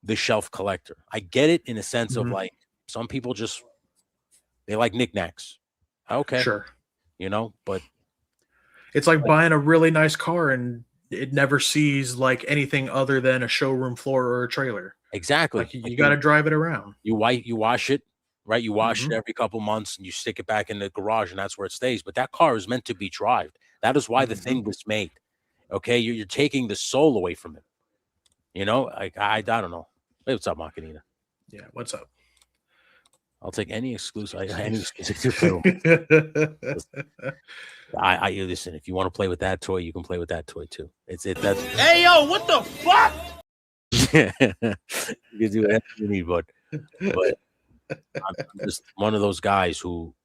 the shelf collector. I get it in a sense of, Mhm. like, some people just, they like knickknacks. Okay, Sure. but It's like buying a really nice car and it never sees like anything other than a showroom floor or a trailer. exactly. Like you, Like, you got to drive it around. you wash it, right? You wash it Mhm. every couple months and you stick it back in the garage, and that's where it stays. But that car is meant to be driven. That is why the Mhm. thing was made. Okay, you're taking the soul away from it. Like, I don't know. Hey, what's up, Macanita? Yeah. What's up? I'll take any exclusive to play with. I listen. If you want to play with that toy, you can play with that toy too. That's Hey, yo, what the fuck? you can do whatever you need, but I'm just one of those guys who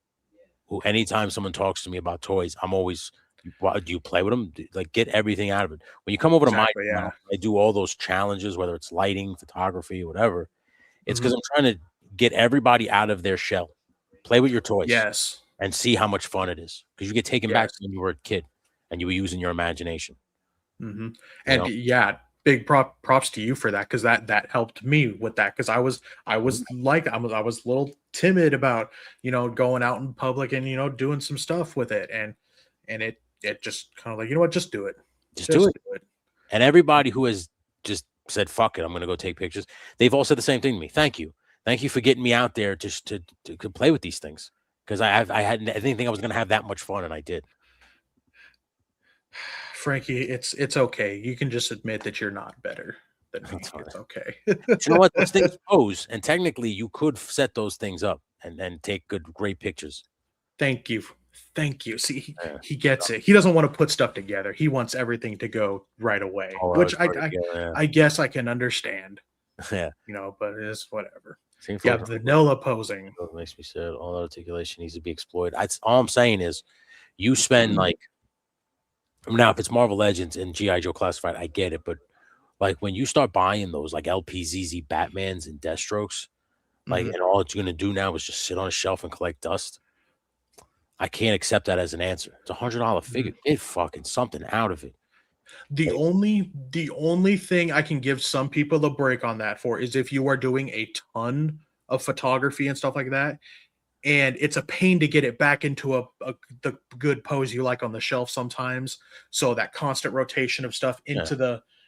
anytime someone talks to me about toys, I'm always, do you play with them? Like, get everything out of it. When you come over to my Exactly. Yeah. channel, I do all those challenges, whether it's lighting, photography, whatever. It's because Mhm. I'm trying to get everybody out of their shell. Play with your toys Yes. and see how much fun it is. Because you get taken back to Yes. when you were a kid and you were using your imagination. Hmm. You And know, yeah, big props to you for that because that helped me with that because I was a little timid about going out in public and doing some stuff with it and it just kind of like just do it, just do just it. do it. And everybody who has just said, fuck it, I'm going to go take pictures, they've all said the same thing to me. Thank you. Thank you for getting me out there just to play with these things. Because I didn't think I was going to have that much fun, and I did. Frankie, it's okay. You can just admit that you're not better than me. That's fine. It's okay. But you know what? Those things pose, and technically you could set those things up and take great pictures. Thank you. Thank you. See, Yeah. he gets it. He doesn't want to put stuff together. He wants everything to go right away, All which ours are together, I guess I can understand, yeah. but it's whatever. Same Yeah, for vanilla posing. what makes me sad. All articulation needs to be exploited. All I'm saying is, you spend like, now if it's Marvel Legends and GI Joe Classified, I get it, but like when you start buying those like LPZZ Batmans and Deathstrokes, like, Mhm. and all it's gonna do now is just sit on a shelf and collect dust. I can't accept that as an answer. It's $100 figure. Mhm. Get fucking something out of it. The only thing I can give some people a break on that for is if you are doing a ton of photography and stuff like that, and it's a pain to get it back into the good pose you like on the shelf sometimes. So that constant rotation of stuff Yeah.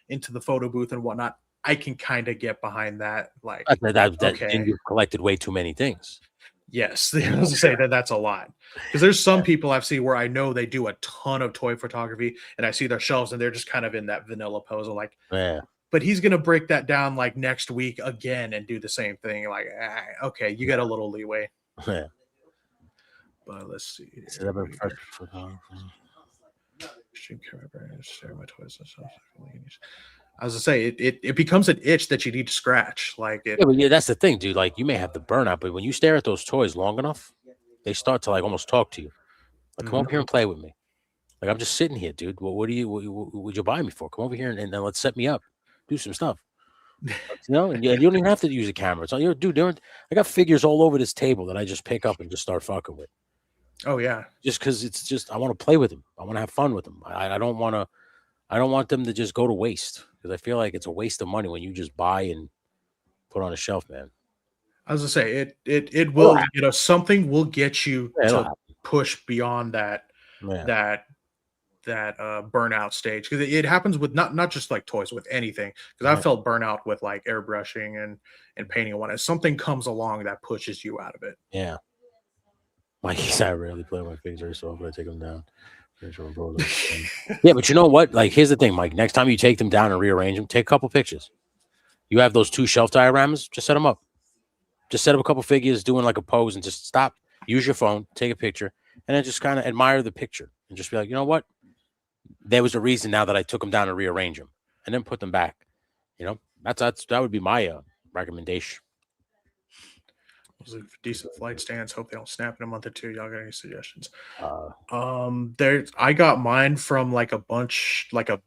into the photo booth and whatnot, I can kind of get behind that. Like, Then okay, you've collected way too many things. yes, I was to say that's a lot because there's some people I've seen where I know they do a ton of toy photography, and I see their shelves and they're just kind of in that vanilla pose of like, Yeah. but he's gonna break that down like next week again and do the same thing. Like, okay, you get a little leeway. Yeah. But let's see Said I've here. been What do you fresh got? for Extreme camera brands, share my toys and stuff. I was to say it becomes an itch that you need to scratch. Like it. Yeah, but yeah, that's the thing, dude. Like, you may have the burnout, but when you stare at those toys long enough, they start to like almost talk to you. Like, come over Mhm. here and play with me. Like, I'm just sitting here, dude. What do you what would you buy me for? Come over here and then let's set me up. Do some stuff. And you don't even have to use a camera. So you're dude, I got figures all over this table that I just pick up and just start fucking with. Oh yeah. Just because it's just I want to play with them. I want to have fun with them. I don't want to. I don't want them to just go to waste because I feel like it's a waste of money when you just buy and put on a shelf, man. I was to say it It'll will something will get you Yeah, it'll to happen. push beyond Yeah. that burnout stage because it happens with not just like toys with anything because I Mhm. felt burnout with like airbrushing and painting and whatnot. Something comes along that pushes you out of it. Yeah. Like he said, I rarely play my things very soft, but I take them down. Make sure I'm both of them. Yeah, but you know what? Like, here's the thing, Mike. Next time you take them down and rearrange them, take a couple pictures. You have those two shelf dioramas, just set them up. Just set up a couple figures doing like a pose and just stop. Use your phone, take a picture, and then just kind of admire the picture and just be like, you know what? There was a reason now that I took them down and rearrange them and then put them back. That would be my recommendation. Those are decent flight stands. Hope they don't snap in a month or two. Y'all got any suggestions? Uh, There I got mine from like a bag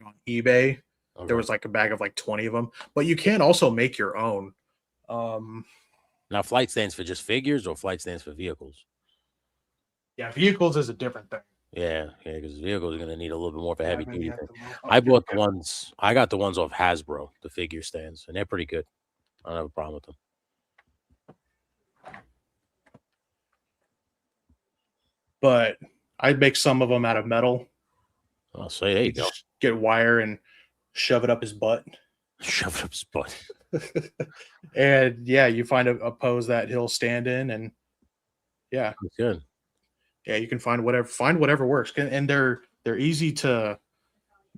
on eBay. There okay. was like a bag of like 20 of them, but you can also make your own. Um, Now, flight stands for just figures or flight stands for vehicles? Yeah, vehicles is a different thing. Yeah, because vehicles are gonna need a little bit more of a heavy Then duty you have thing. to move. I Here we bought the go. ones. I got the ones off Hasbro, the figure stands, and they're pretty good. I don't have a problem with them. But I'd make some of them out of metal. I'll say, there you You go. just get wire and shove it up his butt. Shove it up his butt. And yeah, you find a pose that he'll stand in, and yeah, That's good. yeah, you can find whatever works. And they're easy to,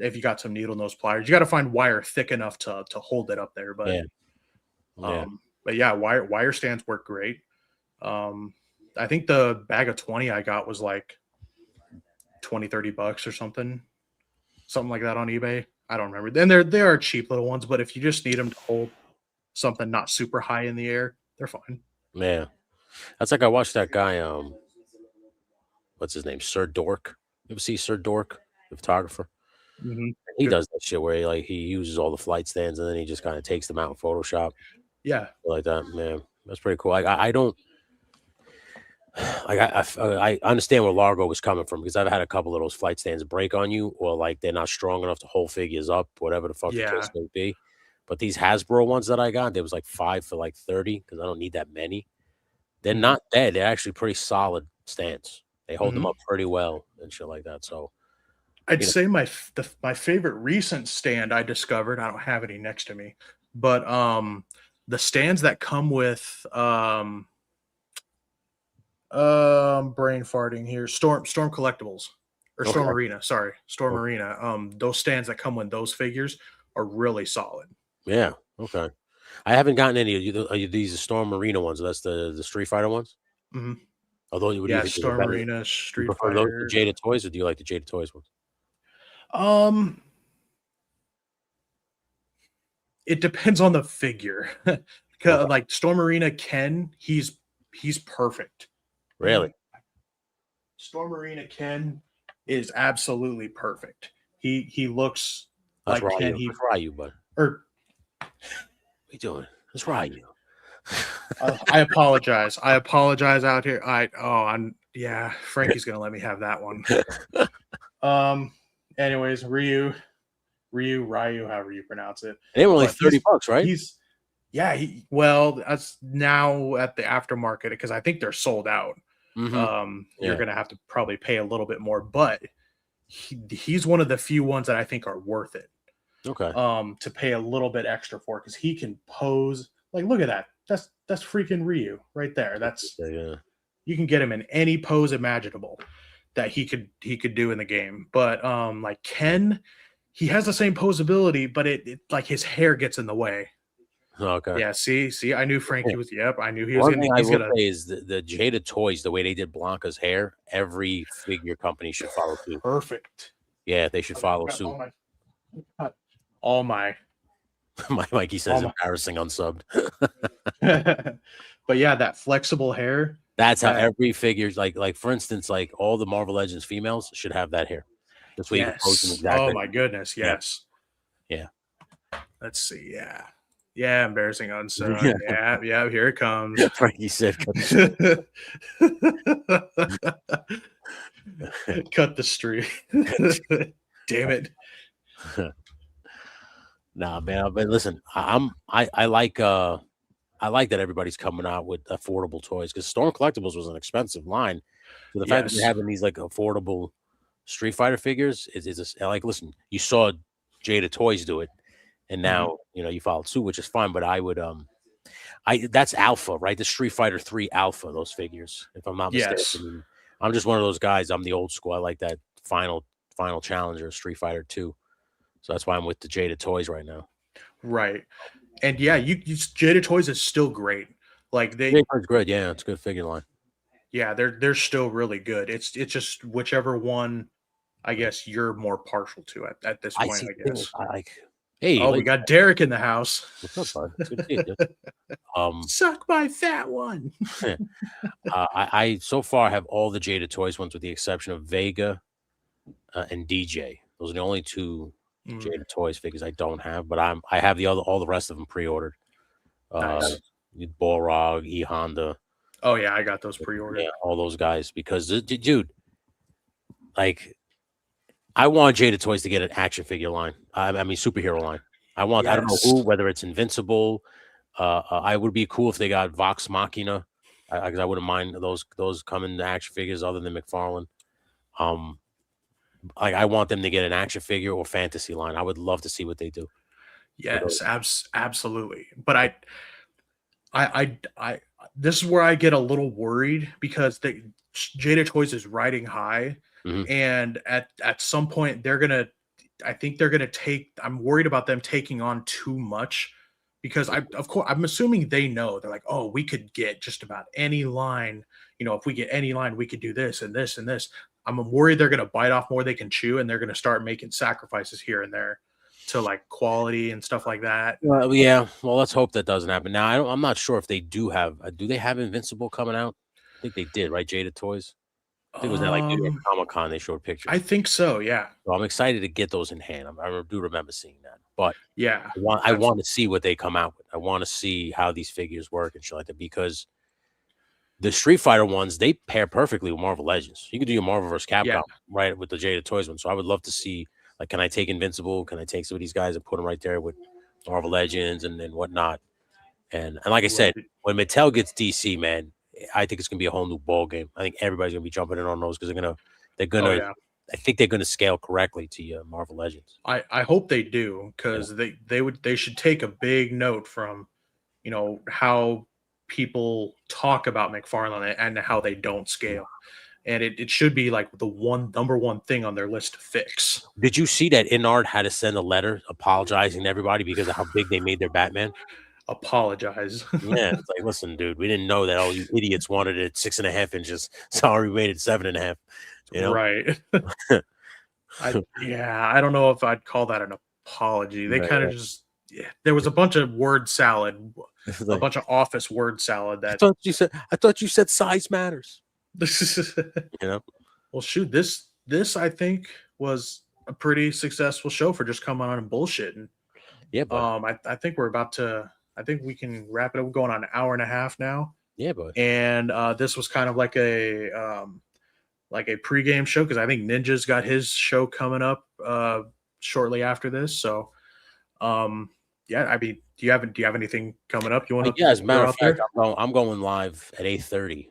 if you got some needle nose pliers. You got to find wire thick enough to hold it up there. Yeah, yeah. But yeah, wire stands work great. I think the bag of 20 I got was like 20-30 bucks or something like that on eBay. I don't remember. Then they are cheap little ones, but if you just need them to hold something not super high in the air, they're fine. Yeah. That's like I watched that guy, what's his name? Sir Dork. You ever see Sir Dork, the photographer? Mhm. He Good. does that shit where he uses all the flight stands and then he just kind of takes them out in Photoshop Yeah. like that. Man, that's pretty cool. I don't like I understand where Largo was coming from because I've had a couple of those flight stands break on you or like they're not strong enough to hold figures up, whatever the fuck the Yeah. case may be. But these Hasbro ones that I got, there was like 5 for like 30 because I don't need that many. They're Mhm. not dead. They're actually pretty solid stands. They hold them Mhm. up pretty well and shit like that. So, I'd you know, say my favorite recent stand I discovered, I don't have any next to me, but the stands that come with brain farting here, Storm Collectibles or Storm okay, Arena, sorry, Storm okay, Arena. Those stands that come with those figures are really solid. yeah, okay. I haven't gotten any of you. Are you these Storm Marina ones? That's the Street Fighter ones. Hmm. Although, what do you Yeah, think? Is it Storm better? Arena, You Street prefer those to Fighter. Jada Toys, or do you like the Jada Toys ones? Um, it depends on the figure. Okay, Like Storm Arena Ken, he's perfect. really? Storm Arena Ken is absolutely perfect. He looks That's like Ken. Ryu. He That's Ryu, bud. or What you doing? That's Ryu. I apologize. I apologize out here. I'm yeah. Frankie's gonna let me have that one. Um. Anyways, Ryu, however you pronounce it, They were only but 30 bucks, right? he's yeah. Well, that's now at the aftermarket because I think they're sold out. Mm-hmm. You're Yeah. gonna have to probably pay a little bit more, but he's one of the few ones that I think are worth it. Okay. To pay a little bit extra for because he can pose. Like, look at that. That's freaking Ryu right there. That's Yeah. you can get him in any pose imaginable that he could do in the game. But like Ken, he has the same posability, but it like his hair gets in the way. Okay. Yeah, see, I knew Frankie was. Yep, I knew he was One gonna. thing I He's will gonna say is the Jada Toys, the way they did Blanca's hair, every figure company should follow suit. perfect. Yeah, they should follow suit. All my Mikey says all my. embarrassing unsubbed. But yeah, that flexible hair. That's how That every figure's like for instance, like all the Marvel Legends females should have that hair. This way you can pose them yes. Oh exactly. my goodness, Yeah. yes. Yeah. Let's see. Yeah. Yeah, embarrassing unsung. Yeah, yeah, here it comes. Frankie said Cut the streak. Damn it. nah, man. But listen, I like that everybody's coming out with affordable toys because Storm Collectibles was an expensive line. So the fact that they're Yes. having these like affordable Street Fighter figures is like, listen, you saw Jada Toys do it, and now you followed suit, which is fine. But I would that's Alpha, right? The Street Fighter 3 Alpha, those figures, if I'm not mistaken. Yes. And I'm just one of those guys. I'm the old school. I like that final challenger, Street Fighter 2. So that's why I'm with the Jada Toys right now. Right. And yeah, you Jada Toys is still great. Like Jada Toys good, yeah, it's a good figure line. yeah, they're still really good. It's just whichever one I guess you're more partial to at this I point, see. I The thing is, guess. I like. Hey, Oh, we got Derek in the house. what's up, bud? It's good to see you, dude. Suck my fat one. I so far have all the Jada Toys ones with the exception of Vega and DJ. Those are the only two Jada Toys figures I don't have, but I have all the rest of them pre-ordered. Nice. Balrog, E Honda, Oh yeah, I got those pre-ordered. Yeah, all those guys because dude, like I want Jada Toys to get an action figure line. I mean superhero line. I don't know who, Yes. whether it's Invincible. I would be cool if they got Vox Machina, because I wouldn't mind those coming to action figures other than McFarlane. Um, I want them to get an action figure or fantasy line. I would love to see what they do with those. Yes, absolutely. But I this is where I get a little worried because Jada Toys is riding high, Mhm. and at some point they're gonna. I think they're gonna take. I'm worried about them taking on too much because of course I'm assuming they know they're like, oh, we could get just about any line. You know, if we get any line, we could do this and this and this. I'm worried they're gonna bite off more they can chew, and they're gonna start making sacrifices here and there to like quality and stuff like that. Well, yeah. Well, let's hope that doesn't happen. Now, I'm not sure if they do have. Do they have Invincible coming out? I think they did, right? Jada Toys. I think it was at like New York Um, Comic Con. They showed I pictures. think so. Yeah, So I'm excited to get those in hand. I do remember seeing that, but yeah, I want to see what they come out with. I want to see how these figures work and shit like that because the Street Fighter ones they pair perfectly with Marvel Legends. You could do your Marvel vs. yeah. Capcom right with the Jada Toys one. So I would love to see like, can I take Invincible? Can I take some of these guys and put them right there with Marvel Legends and whatnot? And like I said, Right. when Mattel gets DC, man, I think it's gonna be a whole new ball game. I think everybody's gonna be jumping in on those because they're Oh gonna yeah. I think they're gonna scale correctly to your Marvel Legends. I hope they do You know? because they should take a big note from how people talk about McFarlane and how they don't scale, and it should be like the number one thing on their list to fix. Did you see that Inard had to send a letter apologizing to everybody because of how big they made their Batman? Apologize. Yeah, it's like, listen, dude, we didn't know that all you idiots wanted it 6.5 inches. Sorry, we made it 7.5. You know, Right. I don't know if I'd call that an apology. They right, kind of right. just there was a bunch of word salad, It's a like, bunch of office word salad that I thought you said size matters. You know, well, shoot, this I think was a pretty successful show for just coming on and bullshitting. yeah, but I think we're about to. I think we can wrap it up. We're going on an hour and a half now, yeah, but and this was kind of like a pregame show because I think Ninja's got his show coming up shortly after this. So, um, yeah, I mean, do you have anything coming up you want to yeah. As a matter throw of out fact, there? I'm going live at 8:30.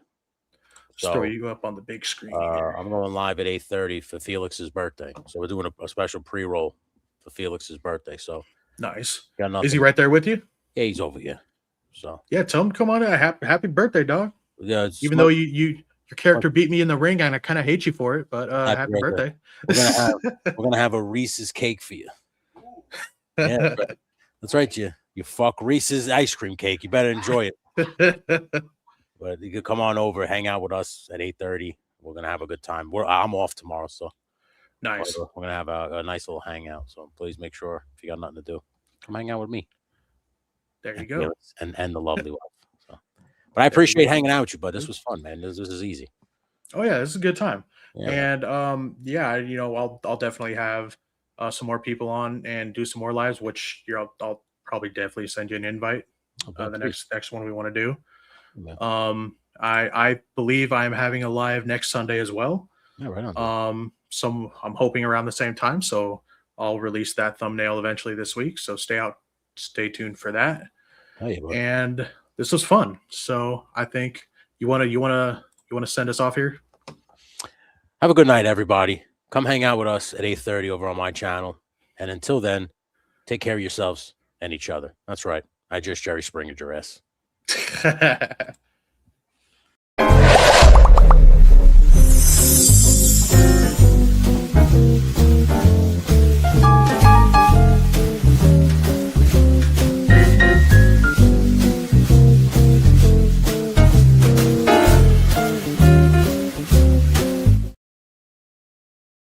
Just throw So you up on the big screen here. I'm going live at 8:30 for Felix's birthday. So we're doing a special pre-roll for Felix's birthday. So Nice. got Is he nothing. right there with you? Yeah, he's over here. So Yeah, tell him to come on. Happy birthday, dog. yeah, it's Even though your character beat me in the ring, and I kind of hate you for it, but happy happy birthday. birthday. We're gonna have a Reese's cake for you. Yeah, that's right. You fuck Reese's ice cream cake. You better enjoy it. But you could come on over, hang out with us at 8:30. We're gonna have a good time. I'm off tomorrow, so Nice. we're gonna have a nice little hangout. So please make sure if you got nothing to do, come hang out with me There you and go. Felix and the lovely wife. So, but I There you appreciate go. hanging out with you. But this was fun, man. This is easy. Oh yeah, this is a good time. Yeah, man. And yeah, I'll definitely have some more people on and do some more lives, which I'll probably definitely send you an invite. Yeah, The please. next one we want to do. Yeah, I believe I'm having a live next Sunday as well. yeah, right on. Dude. Some I'm hoping around the same time, so I'll release that thumbnail eventually this week. So stay tuned for that. Oh yeah, bud. And this was fun. So I think you wanna send us off here. Have a good night, everybody. Come hang out with us at 8:30 over on my channel. And until then, take care of yourselves and each other. That's right. I just Jerry Springer your ass.